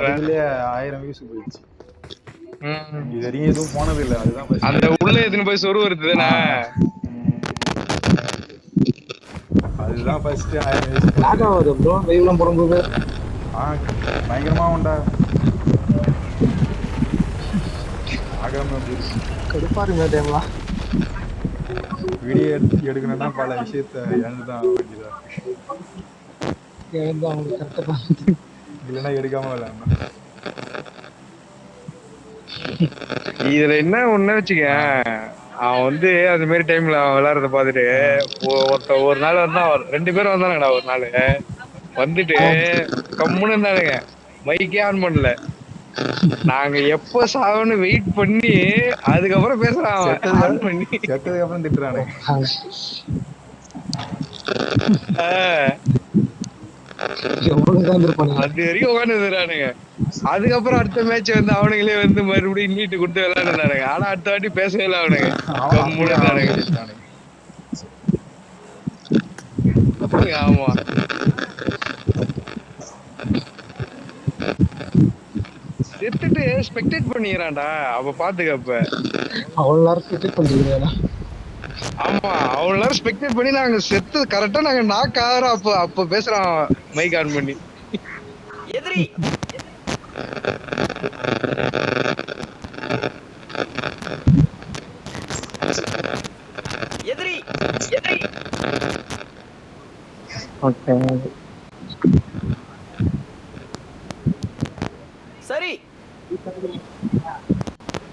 அதுலயே 1000 வியூஸ் போயிடுச்சு. இது வரைக்கும் எதுவும் போனது இல்ல. அதுதான் first. அந்த உள்ள எதுன்னு போய் சொரு வருது தானே. அதுதான் ஃபர்ஸ்ட் 1000 வியூஸ். லாக் ஆகுது ப்ரோ லைவ்லாம் போடும்போது. பயங்கரமா உண்டா ஆகாம கடுப்பா இருக்கு டைம்லாம். வீடியோ எடுக்கணும்னா பல விஷயத்த இழந்துதான் வேண்டியதா எழுந்து அவங்களுக்கு கரெக்டாக இல்லைன்னா எடுக்காம விளையாடணும். இதுல என்ன ஒண்ணு வச்சுக்க, அவன் வந்து அது மாதிரி டைம்ல அவன் விளையாடுறத பாத்துட்டு ஒரு நாள் வந்தா 2 பேரும் வந்தானுங்கடா. ஒரு நாள் வந்துட்டு கம்முன்னு இருந்தானுங்க, மைக்கே ஆன் பண்ணல. நாங்க எப்ப சாவன்னு வெயிட் பண்ணி அதுக்கப்புறம் பேசுறான். ஆன் பண்ணி செத்ததுக்கு அப்புறம் திட்டுறானே. அது வரைக்கும் உட்காந்துருக்கானுங்க. அதுக்கப்புறம் அடுத்த மேட்ச் வந்து அவனுங்களே வந்து மறுபடியும் நீட்டு கொடுத்து விளையாடுனானுங்க. ஆனா அடுத்த வாட்டி பேசவே இல்லை அவனுங்க. ஆமா செத்துட்டு ஸ்பெக்டேட் பண்ணிக்கிறான்டா. அவ பாத்துக்கப்ப அவ்வளோ நேரம் ஸ்பெக்டேட் பண்ணிருக்கீங்களா? ஆமா அவ்வளவு நேரம் ஸ்பெக்டேட் பண்ணி நாங்க செத்து கரெக்டா நாங்க நாக் ஆகிறோம். அப்ப பேசுறான் மைக் ஆன் பண்ணி. எதிரி எதிரி எதிரி. ஓகே சரி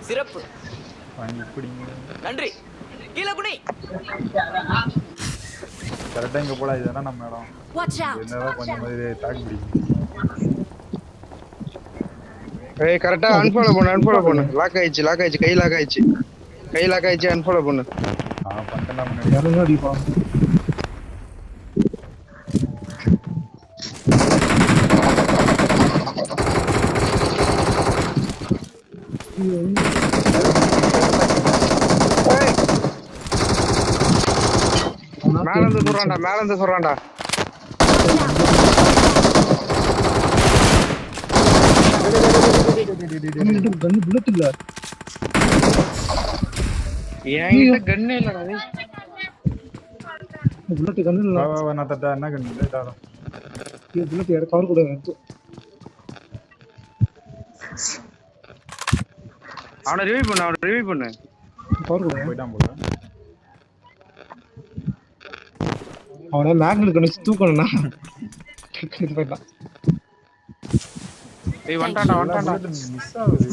சிறப்பு வாங்கி பிடிங்க. நன்றி. கீழே குனி. கரெக்டா இங்க போடா. இதுதான் நம்ம இடம். Watch out. என்னதான் கொஞ்சம் மாதிரி தாக்கு பிடிக்கும். ஏய் கரெக்டா அன்ஃபாலோ பண்ணு. லாக் ஆயிடுச்சு கை லாக் ஆயிடுச்சு அன்ஃபாலோ பண்ணு. பண்ணிட்டேன் முன்னாடி. யாரும் அடிப்பா. மேல இருந்து சொல்றான்டா. புல்லட் இல்ல. என்கிட்ட கண்ணே இல்லடா. புல்லட் கண்ணு இல்ல. நான் தட்டா என்ன கண்டு புல்லட் யார கவர் கூட வந்து அவனை ரிவைவ் பண்ணு. கவர் கூட போயிட்டான் போல. அவனை மேக்னெட் கண்ணு தூக்கணும்னா இது போயிட்டான். ஏய் வந்துட்டான்டா. மிஸ் ஆகுது.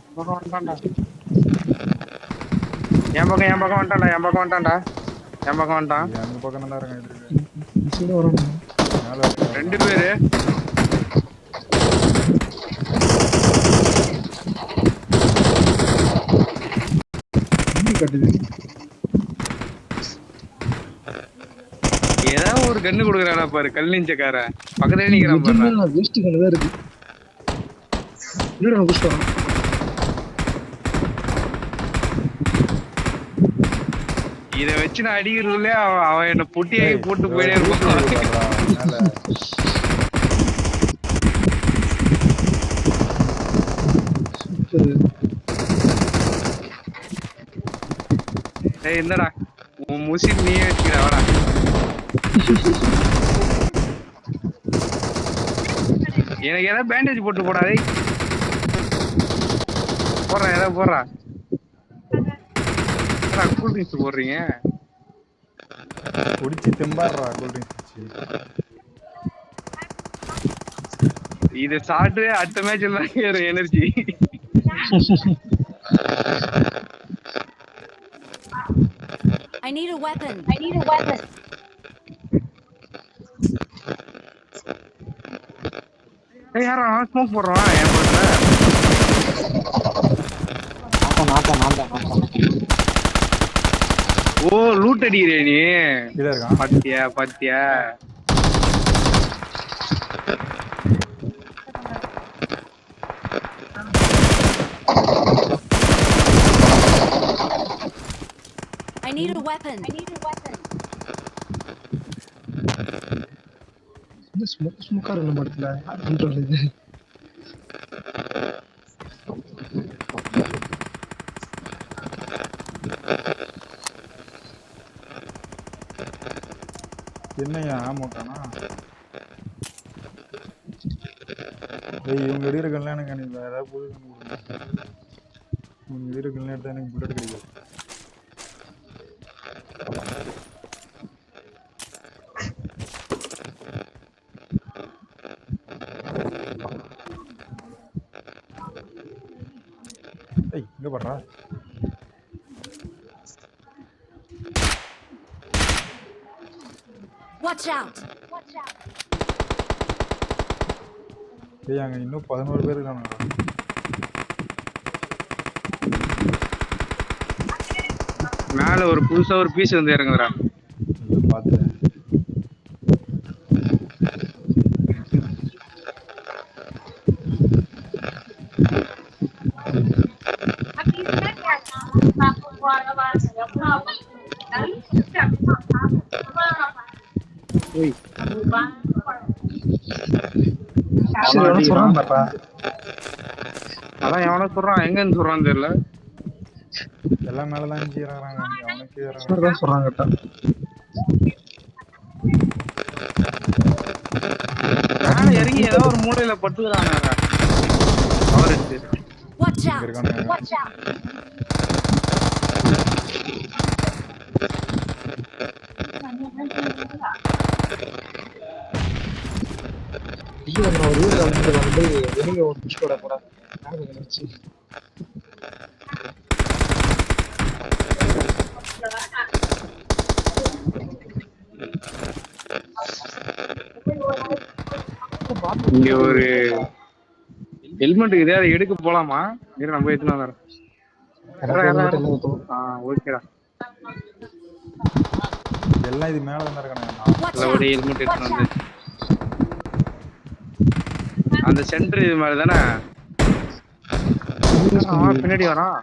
என் பக்கம் வந்துட்டான்டா. என் பக்கம் வந்துட்டான். அந்த பக்கம் நல்லா இருக்கான் எதிர்க்கு. சீடு வரும். மேல இருக்கான். 2 பேரு. கட்டுது. ஏதாவது ஒரு கண்ணு கொடுக்குறானா பாரு, கல் நெஞ்சக்கார பக்கத்துல நிக்கிறான் பாரு. வேஸ்ட் கண்ணு தான் இருக்கு. இல்லடா புஷ்பா. இத வச்சு நான் அடிக்கிறதுல அவன் என்ன பொட்டியாகி போட்டு போயிட்டே இருப்பான். ஏய் என்னடா உன் முசிட் நீயே வச்சுக்கிற வாடா. எனக்கு ஏதாவது பேண்டேஜ் போட்டு போடாதே. போடுறேன் ஏதாவது போடுறான். கூல் ட்ரிங்க்ஸ் போடுறீங்க. குடிச்சு தெம்பாடுறா கூல் ட்ரிங்க்ஸ். இத சாப்பிட்டு அடுத்த மேட்ச் எல்லாம் energy. I need a weapon. ஏய் யாரா ஸ்மோக் போடுறான் என் போடுற. ஓ லூட் அடிக்கிறே நீ. கீழ இருக்கான். பாத்தியா. I need a weapon. இந்த ஸ்மோக்கா இருந்த படத்துல கண்ட்ரோல் இது. என்னையா ஆமாக்கானா? ஏய் இவங்க எடுக்கிற கல்லாம் எனக்கு அனுப்பி ஏதாவது புது கண்ணு கொடுங்க. இவங்க எடுக்கிற கல்லாம் எடுத்தா எனக்கு புல்லட் கிடைக்காது. ஏய் இங்க பாடுறா. Watch out. ஏய் அங்க இன்னும் 11 பேர் இருக்காங்க. மேல ஒரு புதுசா ஒரு பீஸ் வந்து இறங்குறா. பாத்து அதான் எவனோ சொல்றான், எங்க இருந்து சொல்றான்னு தெரியல. எல்லாம் மேலதான் இறங்குறாங்க. அவனுக்கு சொல்றாங்க. மேல இறங்கி ஏதோ ஒரு மூலையில பட்டுக்கிறாங்க. Watch out. வெளியே ஒரு புஷ்போட போட நினைச்சு இங்க ஒரு ஹெல்மெட் இதே அதை எடுக்க போலாமா? இரு நம்ம எடுத்துன்னு வரேன். ஓகேடா. எல்லாம் இது மேல தான் இருக்கானே. நல்லபடி ஹெல்மெட் எடுத்துன்னு வந்து அந்த சென்டர் இது மாதிரி தானே பின்னாடி வரான்.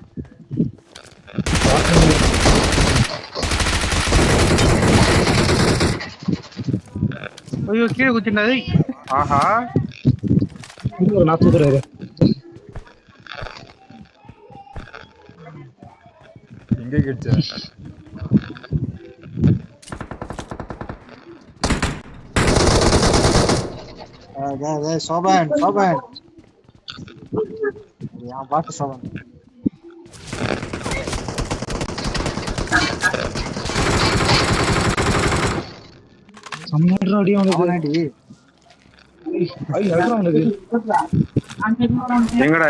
ஐயோ கீழே குச்சினாது. ஆஹா நான் தூக்குறாரு. எங்க கிட்ட சோபன் என் பாட்டு சோபன் சம்மர் அடி அவனுக்கு.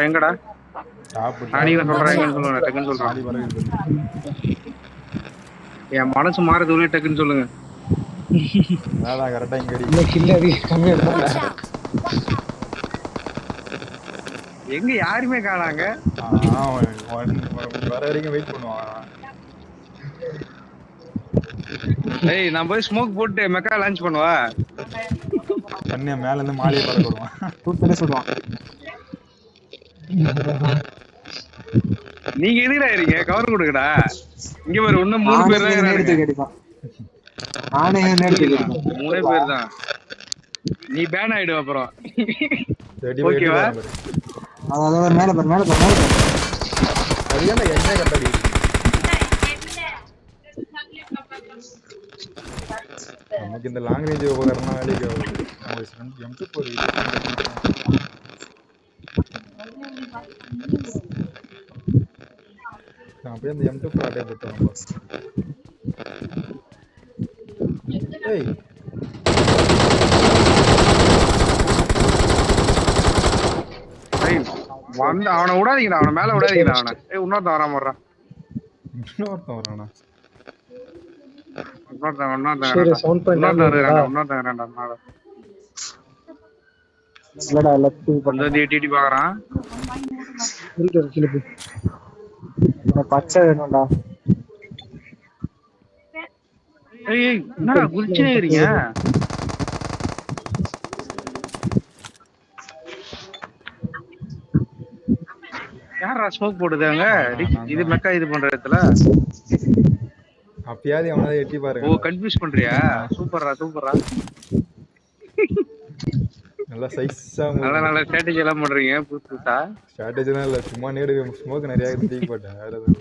எங்கடா சாப்பிட்டு நாளைக்கு சொல்றேன் சொல்றேன். என் மனசு மாறதுக்குள்ளே டக்குன்னு சொல்லுங்க. அதான் கரெக்டா இங்க அடி. இன்னும் கில் அதிக கம்மியா Watch இருந்தா out! எங்க யாருமே காணாங்க. வர வரைக்கும் வெயிட் பண்ணுவான். ஏய் நான் போய் ஸ்மோக் போட்டு மெக்கா லான்ச் பண்ணுவா. கண்ணே மேல இருந்து மாலையை பறக்க விடுவான். சூப்பரா சொல்லுவான். நீங்க எதுக்குடா இருக்கீங்க? கவர் கொடுங்கடா. இங்க ஒரு இன்னும் 3 பேர் தான் எடுத்து இருக்காங்க. கடிப்பான். நானே எடுத்து கடிப்பான். 3 பேர் தான். நீ பேன் ஆயிடு அப்புறம். ஓகேவா? அதான் மேல பாரு மேல பாரு. சரியான என்ன கட்டடி. நமக்கு இந்த லாங் ரேஞ்ச் உபகரணம் வேலைக்கு ஆகுது. M2 போகுது. அப்படியே அந்த M2 ப்ராடே போட்டுறோம். ஏய் வந்து அவனை விடாதீங்கடா. அவனை மேல விடாதீங்கடா. அவனை இன்னொருத்தன் வராம வர்றான். இன்னொருத்தன் வரானா? பச்சை வேணும்டா. என்னடா குளிச்சே இருக்கீங்க? யாரா ஸ்மோக் போடுதாங்க? இது மெக்கா இது பண்ற இடத்துல அப்பயாவது அவனால எட்டி பாருங்க. ஓ கன்ஃபியூஸ் பண்றியா? சூப்பர்ரா சூப்பர்ரா. நல்லா சைஸா நல்ல ஸ்ட்ராட்டஜி எல்லாம் பண்றீங்க. புதுசா ஸ்ட்ராட்டஜிலாம் இல்ல, சும்மா நேடு ஸ்மோக் நிறைய தூக்கி போட்டேன். வேற எதுவும்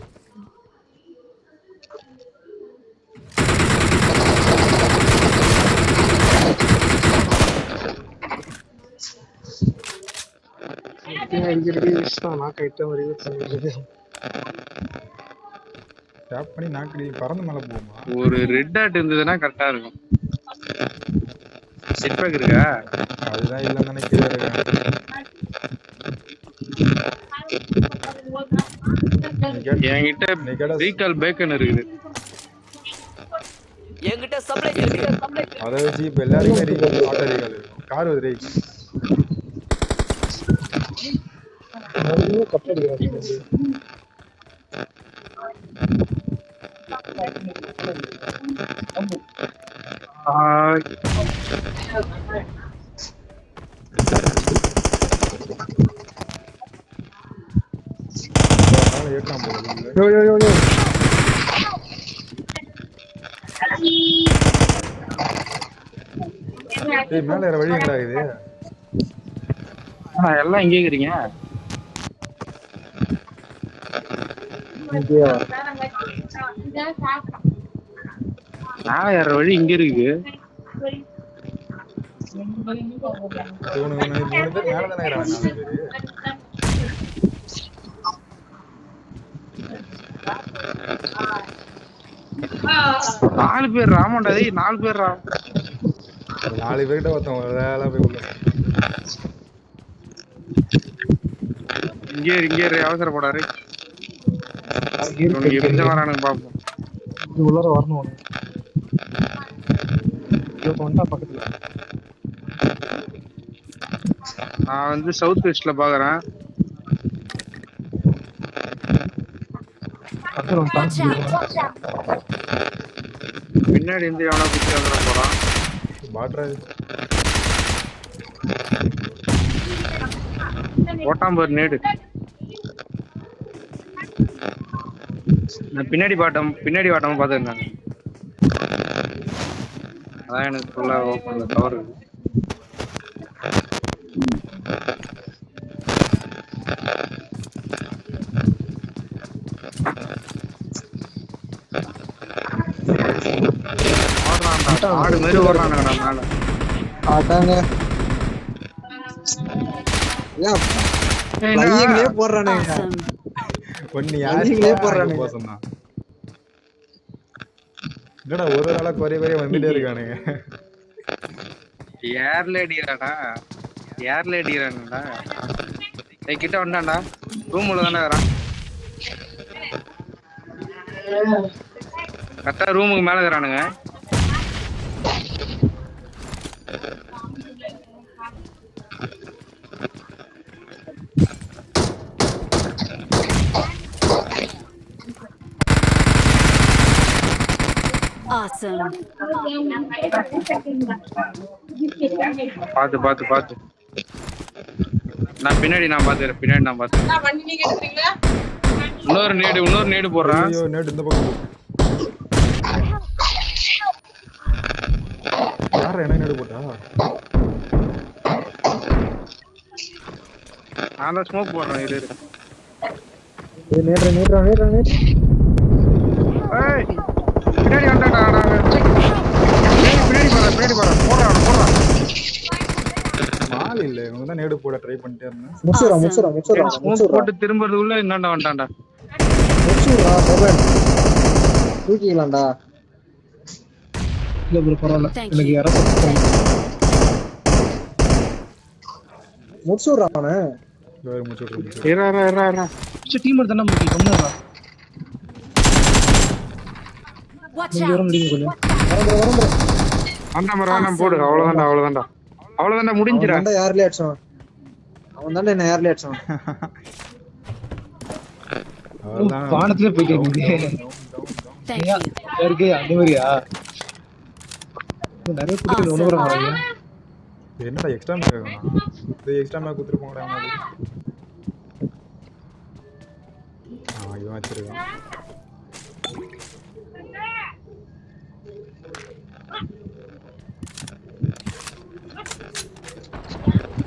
டேப் பண்ணி நாக்கடி பறந்து மேல போகுமா? ஒரு ரெட் டாட் இருந்ததுன்னா கரெக்டா இருக்கும். செட் பேக் இருக்கா? அதுதான் இல்ல நினைக்கிறேன். என்கிட்ட ரீகால் பேக்கன் இருக்குது. என்கிட்ட சப்ளை இருக்கு. அதை வச்சு இப்ப எல்லாருமே ரீகால் ஆட்டோ ரீகால் இருக்கும். கார் வருது ரீ ஏற்றாம் போகுது. மேல வழி எங்கடா இது? எல்லாம் இங்கே இருக்கிறீங்க. நான் வழி இங்க இருக்கு. நாலு பேர் ராமண்டா. 4 பேர் 4 பேர்கிட்ட ஒருத்தன் வேலை போய் உள்ள இங்கே அவசரப்படாரு. எப்படி வரானுங்க பாப்போம். உள்ளார வரணும். பக்கத்துல நான் வந்து சவுத் வெஸ்ட்ல பாக்குறேன். பின்னாடி இருந்து எவனா பிடிச்சி வந்துட போறான். ஓட்டாம்பர் நேடு. நான் பின்னாடி வாட்டம் பாத்துருந்தேன். அதான் எனக்கு ஃபுல்லா ஓப்பன்ல கவர் இருக்கு. ஆடு மாதிரி ஓடுறானுங்கடா மேல. போடுறானுங்க. என்னடா ஒரு நாளா குறைய வந்துட்டே இருக்கானுங்க. ஏர்ல அடிக்கிறானுடா. கிட்ட வந்தான்டா. ரூம் உள்ள தானே வரான். கரெக்டா ரூமுக்கு மேல இருக்கிறானுங்க. Awesome. பாத்து பாத்து பாத்து. நான் பின்னாடி பாத்துக்கிறேன். இன்னொரு நேடு போடுறான். ஐயோ நேடு இந்த பக்கம். யாரா என்ன நேடு போட்டா? நான் தான் ஸ்மோக் போடுறேன். இரு நேடு ஏய் பின்னாடி வந்தாடா. பின்னாடி போறா. ஆள் இல்ல. இவங்க தான் நேடு போட ட்ரை பண்ணிட்டே இருந்தாங்க. முடிச்சுடா ஸ்மோக் போட்டு திரும்பறதுக்குள்ள இந்தாண்டா வந்துட்டான்டா. முடிச்சுடா மொபைல் தூக்கிக்கலாம்டா. இல்ல ப்ரோ பரவாயில்ல. எனக்கு யாரோ முடிச்சுடா அவனை. வேற முடிச்சு. ஏறா. டீம் தானே முக்கியம். கம்முடா. Watch நீங்க out. வர முடியும் கொஞ்சம். வரம்பு. வேண்டாம் போடு. அவ்வளவுதான்டா முடிஞ்சிரா. அவன் தான் யார்லயே அடிச்சான். அவன் தான் என்ன யார்லயே அடிச்சான். வானத்துல போய் கேக்குது. Thank you. யாருக்கு அந்த மாதிரியா? நிறைய பேர் ஒண்ணுற மாட்டாங்க. என்னடா எக்ஸ்ட்ரா மேக் ஆகணும். இது எக்ஸ்ட்ரா மேக் குடுத்துறோம்டா அவனால. இவன் வச்சிருக்கான்.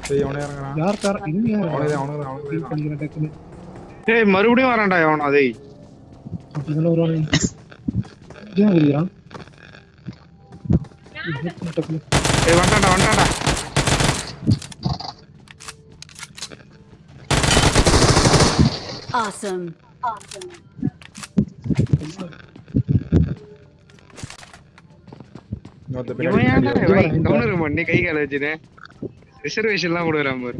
டேய் அவனே இறங்கறான். யார் கார் இன்னும் யார்? அவனே. டேய் மறுபடியும் வரான்டா அவன். அதே அப்படிதான் வருவானே. ஏன் வருகிறான்? டேய் வந்துட்டான்டா. Awesome. இவன் ஏன்டா கவுனர் பண்ணி கை கால வச்சுனே ரிசர்வேஷன்லாம் கொடுக்குறான் பாரு.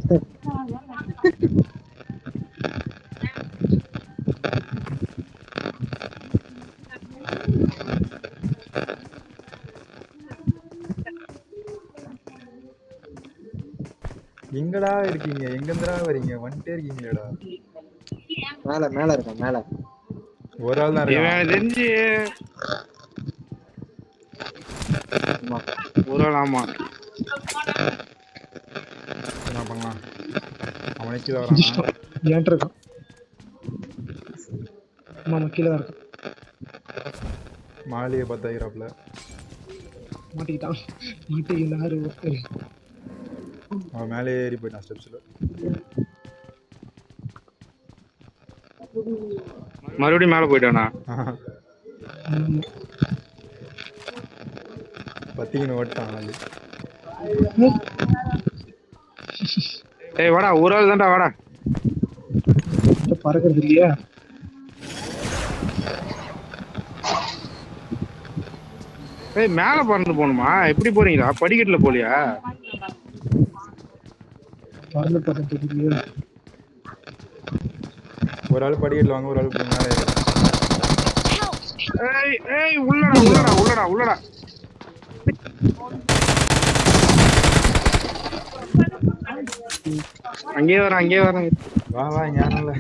எங்கடா இருக்கீங்க? எங்கன்றா வரீங்க? வந்துட்டே இருக்கீங்களேடா. மேல இருக்கான் மேல. ஒரு ஆள் தான் இருக்கான். இவன் தெரிஞ்சு ஒரு ஆள். ஆமா என்ன பண்ணலாம்? அவனே கீழே வரான். ஏன்ட்ட இருக்கான். ஆமா கீழே தான் இருக்கான். மாலியை பார்த்தாயிராப்ல. மாட்டிக்கிட்டான். மாட்டிக்கிட்டாரு ஒருத்தர். அவன் மேலே ஏறி போயிட்டான் ஸ்டெப்ஸ்ல. மறுபடியும் மேல போயிட்டானா? பத்திக்கின்னு ஓட்டான் ஆளு. ஏய் வாடா, ஒரு ஆள் தான்டா, வாடா. பறக்கிறது இல்லையா? ஏய் மேல பறந்து போகணுமா? எப்படி போறீங்களா? படிக்கட்டுல போலியா? ஒரு ஆள் படிக்கட்டுல வாங்க, ஒரு ஆள் மேலே. ஏய் ஏய் உள்ளடா உள்ளடா உள்ளடா உள்ளடா. அங்கே வரேன். வா வா, இங்க யாரும் இல்ல.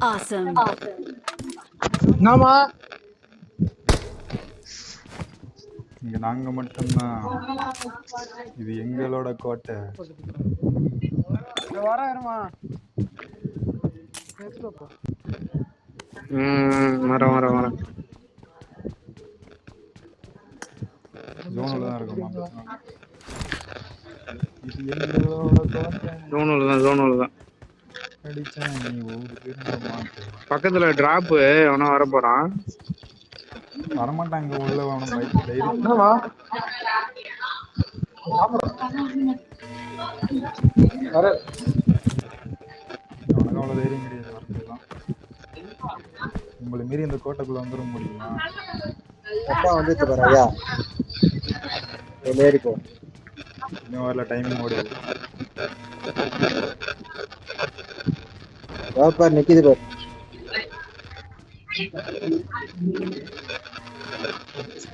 Awesome. நாமா இங்க நாங்க மட்டும்தான். இது எங்களோட கோட்டை. வரமா வரேன். ஜோன்ல தான் இருக்கோமா? இது எங்களோட கோட்டை. ஜோனுல தான். அடிச்சா நீ ஒரு திரும்ப மாட்டே. பக்கத்துல டிராப் அவன வர போறான். வரமாட்டாங்க உள்ள. அவன பைக் டைரி. என்னவா வர அவனுக்கு அவ்வளவு தைரியம் கிடையாது. வரதுதான் உங்களை மீறி இந்த கோட்டைக்குள்ள வந்துட முடியுமா? அப்பா வந்துட்டு பாரு ஐயா. ஏறி போ. இன்னும் வரல, டைமிங் ஓடுது. பார் நிக்குது பார்.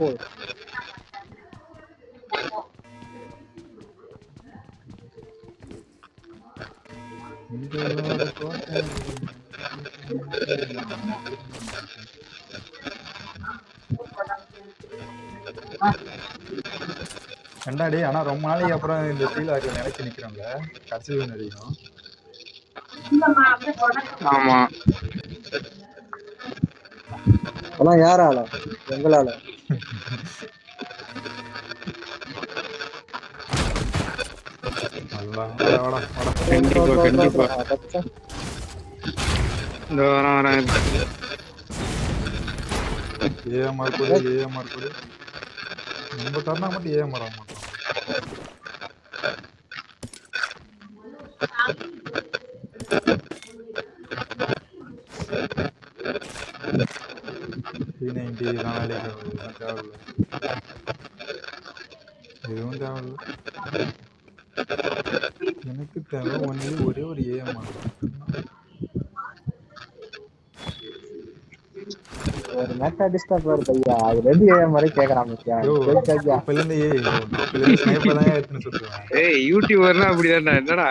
போ. ரெண்டாடி ஆனா ரொம்ப நாளைக்கு அப்புறம் இந்த ஃபீல் ஆகல நினைச்சு நிக்கிறோம்ல கடைசி வரைக்கும். ஆமா அதெல்லாம் யாரால எங்களால கண்டிப்பா கண்டிப்பா இந்த வரேன் ஏஎம்ஆர் கூட நம்ம தரணா மட்டும் ஏஎம்ஆர் ஆக மாட்டோம். P90 தேவையில்லை, எதுவும் தேவையில்லை. எனக்கு தேவை ஒரே ஒரு ஏஎம்ஆர். ஒரு மேட்ச் அடிஸ்டா பாரு பையா, அது ரெண்டு ஏஎம் வரை கேக்குறான் மச்சான். ஏய் யூடியூபர்னா அப்படிதான்டா. என்னடா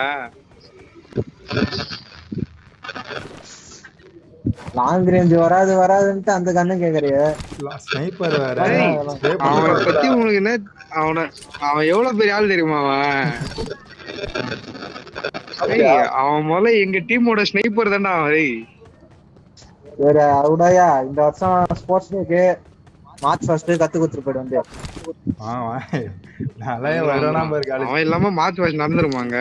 லாங் ரேஞ்ச் வராதுன்ட்டு அந்த கண்ணு கேக்குறிய. ஸ்னைப்பர் வேற. அவனை பத்தி உங்களுக்கு என்ன, அவன் எவ்வளவு பெரிய ஆள் தெரியுமா? அவன் முதல்ல எங்க டீமோட ஸ்னைப்பர் தான்டா அவன். வேற அவடாயா இந்த வருஷம் ஸ்போர்ட்ஸ் டேக்கு மார்ச் ஃபர்ஸ்ட் கத்து கொடுத்துட்டு போயிடு வந்து. அவன் இல்லாம மார்ச் ஃபர்ஸ்ட் நடந்துருமாங்க.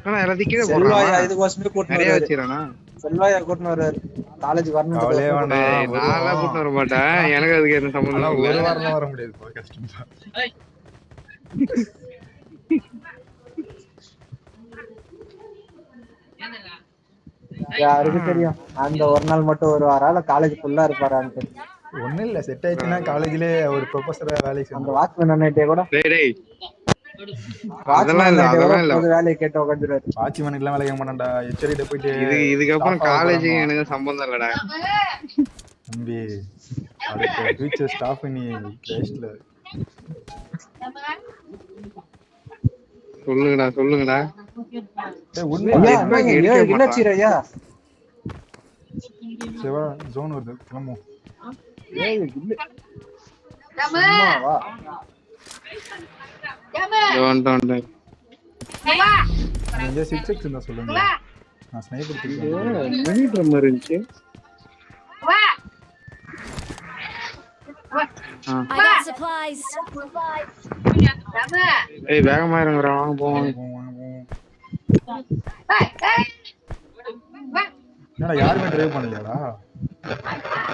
ஆனா எல்லாத்தையும் கீழே செல்வாயா இதுக்கோசமே கூட்டிட்டு நிறைய வச்சிரானா. செல்வாயா கூட்டிட்டு வர காலேஜ் வரணும். நான்லாம் கூட்டிட்டு வர மாட்டேன், எனக்கு அதுக்கு என்ன சம்பந்தம்? ஒரு வாரம் வர முடியாது, கஷ்டம் தான். யாருக்கு தெரியும் அந்த ஒரு நாள் மட்டும் வருவாரா இல்ல காலேஜ் ஃபுல்லா இருப்பாரான்னு. ஒண்ணும் இல்ல, செட் ஆயிடுச்சுன்னா காலேஜ்லயே ஒரு ப்ரொஃபஸரா வேலைக்கு அந்த வாட்ச்மேன் அண்ணே கூட வேலையை கேட்டு உட்காந்துருவாரு. வாட்ச்மேன் எல்லாம் வேலைக்கு மாட்டான்டா, எச்சரிட்ட போயிட்டு. இதுக்கப்புறம் காலேஜ் எனக்கு சம்பந்தம் இல்லடா தம்பி. அடுத்த ஃபியூச்சர் ஸ்டாஃப் நீ கிரேஸ்ட்ல. சொல்லுங்கடா. சிவா ஜோன் வருது, கிளம்பும். சொல்லுங்க, நான் ஸ்னைப்பர் இருந்துச்சு. ஏய் வேகமா இறங்குறா, வாங்க போவோம். என்னடா யாருமே டிரைவ் பண்ணலையாடா?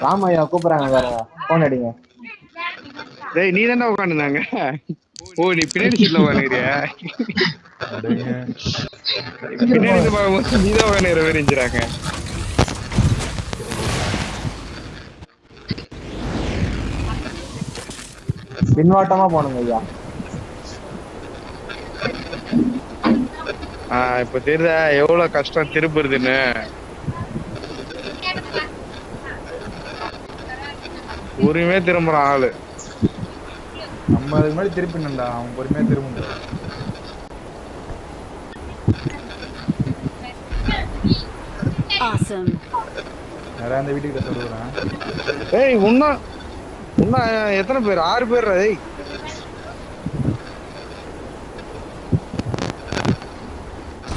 ராமையா கூப்பிடுறாங்க, வேற போன் அடிங்க. டேய் நீ தானே உட்காந்துருந்தாங்க. ஓ நீ பின்னாடி சீட்ல உட்காந்துக்கிறியா? பின்னாடி பார்க்கும்போது நீ தான் உட்காந்துக்கிற மாதிரி இருந்துறாங்க. பின்வாட்டமா போனுங்க ஐயா. இப்ப தெரியுதா எவ்வளவு கஷ்டம் திருப்புறதுன்னு. பொறுமையா திரும்புறான் ஆளு. நம்ம அதுக்கு முன்னாடி திருப்பினண்டா, அவன் பொறுமையா திரும்ப. வேற அந்த வீட்டுக்கு சொல்லுறேன். ஏய் உன்ன எத்தனை பேர்? 6 பேர். ஏய்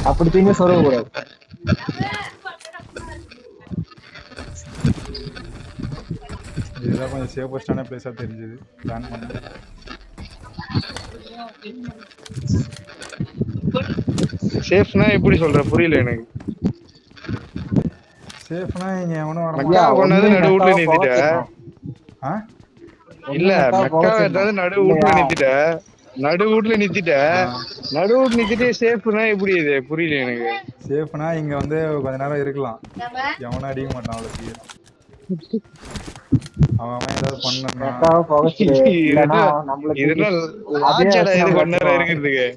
அப்படி தீங்க சொல்ல கூடாது. இதுதான் கொஞ்சம் சேஃபஸ்டான பிளேஸா தெரிஞ்சது பிளான் பண்ண. சேஃப்னா எப்படி சொல்ற? புரியல எனக்கு. சேஃப்னா இங்க எவனும் வர மெக்கா கொண்டாந்து நடு வீட்ல நிறுத்திட்ட. இல்ல மெக்கா ஏதாவது நடு வீட்ல நிறுத்திட்ட. நடு வீட்ல நிறுத்திட்டு சேஃப்னா எப்படி? இது புரியல எனக்கு. சேஃப்னா இங்க வந்து கொஞ்ச நேரம் இருக்கலாம், எவனும் அடிக்க மாட்டான் அவ்வளவு சீக்கிரம். அவன் ஏதாவது இருக்கிறதுக்கு.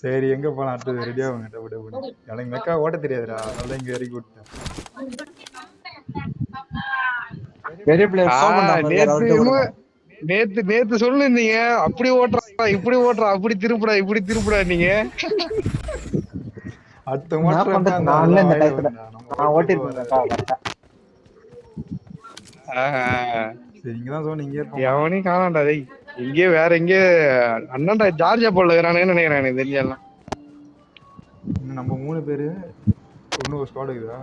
சரி எங்க போலாம்? அடுத்தது ரெடியா எனக்கு மெக்கா ஓட்ட தெரியாதுடா, அதனால இங்க இறக்கி விட்டேன். பெரிய பிளேயர் நேத்து சொல்லிருந்தீங்க அப்படி ஓட்டுறா இப்படி ஓட்டுறா அப்படி திருப்புடா நீங்க. அடுத்த நான் இந்த டயத்துல நான் ஓட்டிருக்கேன். நீங்கதான் சொன்னீங்க எவனையும் காணாண்டா. டேய் இங்கே வேற எங்கே அண்ணாண்டா ஜார்ஜா போல இருக்கிறானேன்னு நினைக்கிறேன் எனக்கு தெரியலாம். நம்ம 3 பேரு ஒண்ணு ஒரு ஸ்குவாட் இருக்குதா?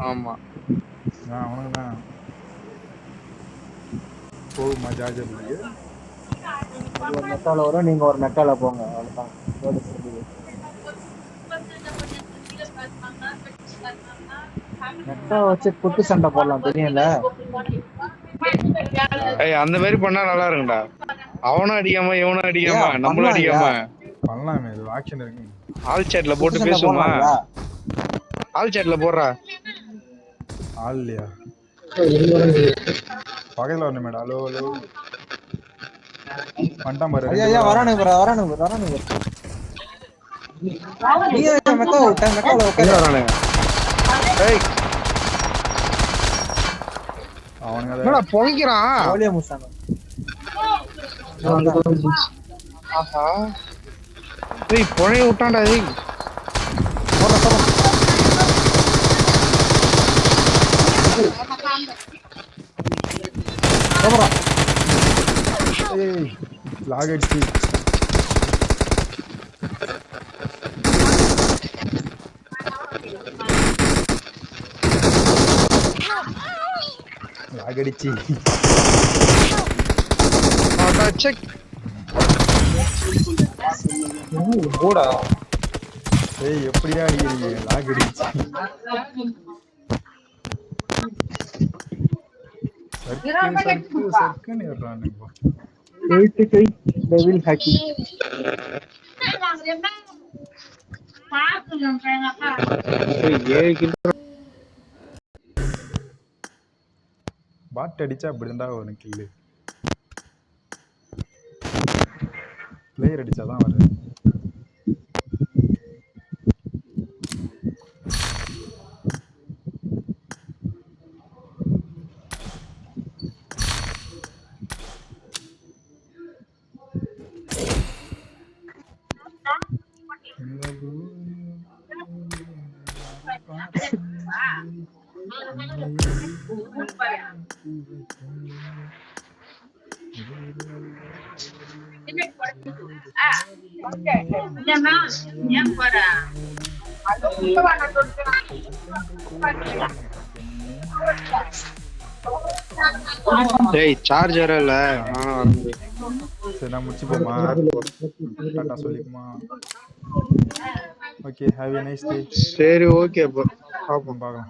ஆமா அவனுக்கு தான் போகுமா ஜார்ஜா போய் ஒரு மெட்டால வரும், நீங்க ஒரு மெட்டால போங்க. அவ்வளவுதான். மெட்டா வச்சு குத்து சண்டை போடலாம் தெரியல. அந்த மாதிரி பண்ணா நல்லா இருக்கும்டா. அவனும் அடிக்காம இவனும் அடிக்காம நம்மளும் அடிக்காம பண்ணலாமே. இது ஆக்ஷன் இருக்கு. ஆல் சாட்ல போட்டு பேசுமா? ஆல் சாட்ல போடுறா. ஆள் இல்லையா? பக்கத்துல வரணும் மேடம். ஹலோ ஹலோ பண்ணிட்டான் பாரு. ஐயா வரானுங்க. நீங்க மெட்டா மெட்டால உட்கார்ந்து வரானுங்க. ஏய் அவனுங்க என்னடா பொங்கிக்கிறான். ஓலியா முசானோ. ஆஹா டேய் பொழைய விட்டான்டா. டேய் போறா. ஏய் லாக் அடிச்சு லாகடிச்சி செக் போடா. ஏய் எப்படிடா அடிக்கிறீங்க? லாகடிச்சி சர்க்குன்னு ஏறானுங்க. டெவில் ஹாக்கி பாட் அடிச்சா அப்படிதான்டா வரும் கில்லு. பிளேயர் அடிச்சாதான் வரும். டேய் சார்ஜர் இல்ல. சரி நான் முடிச்சுப்போமா? டாடா சொல்லிக்குமா? Okay have a nice day. சரி ஓகே பார்ப்போம்.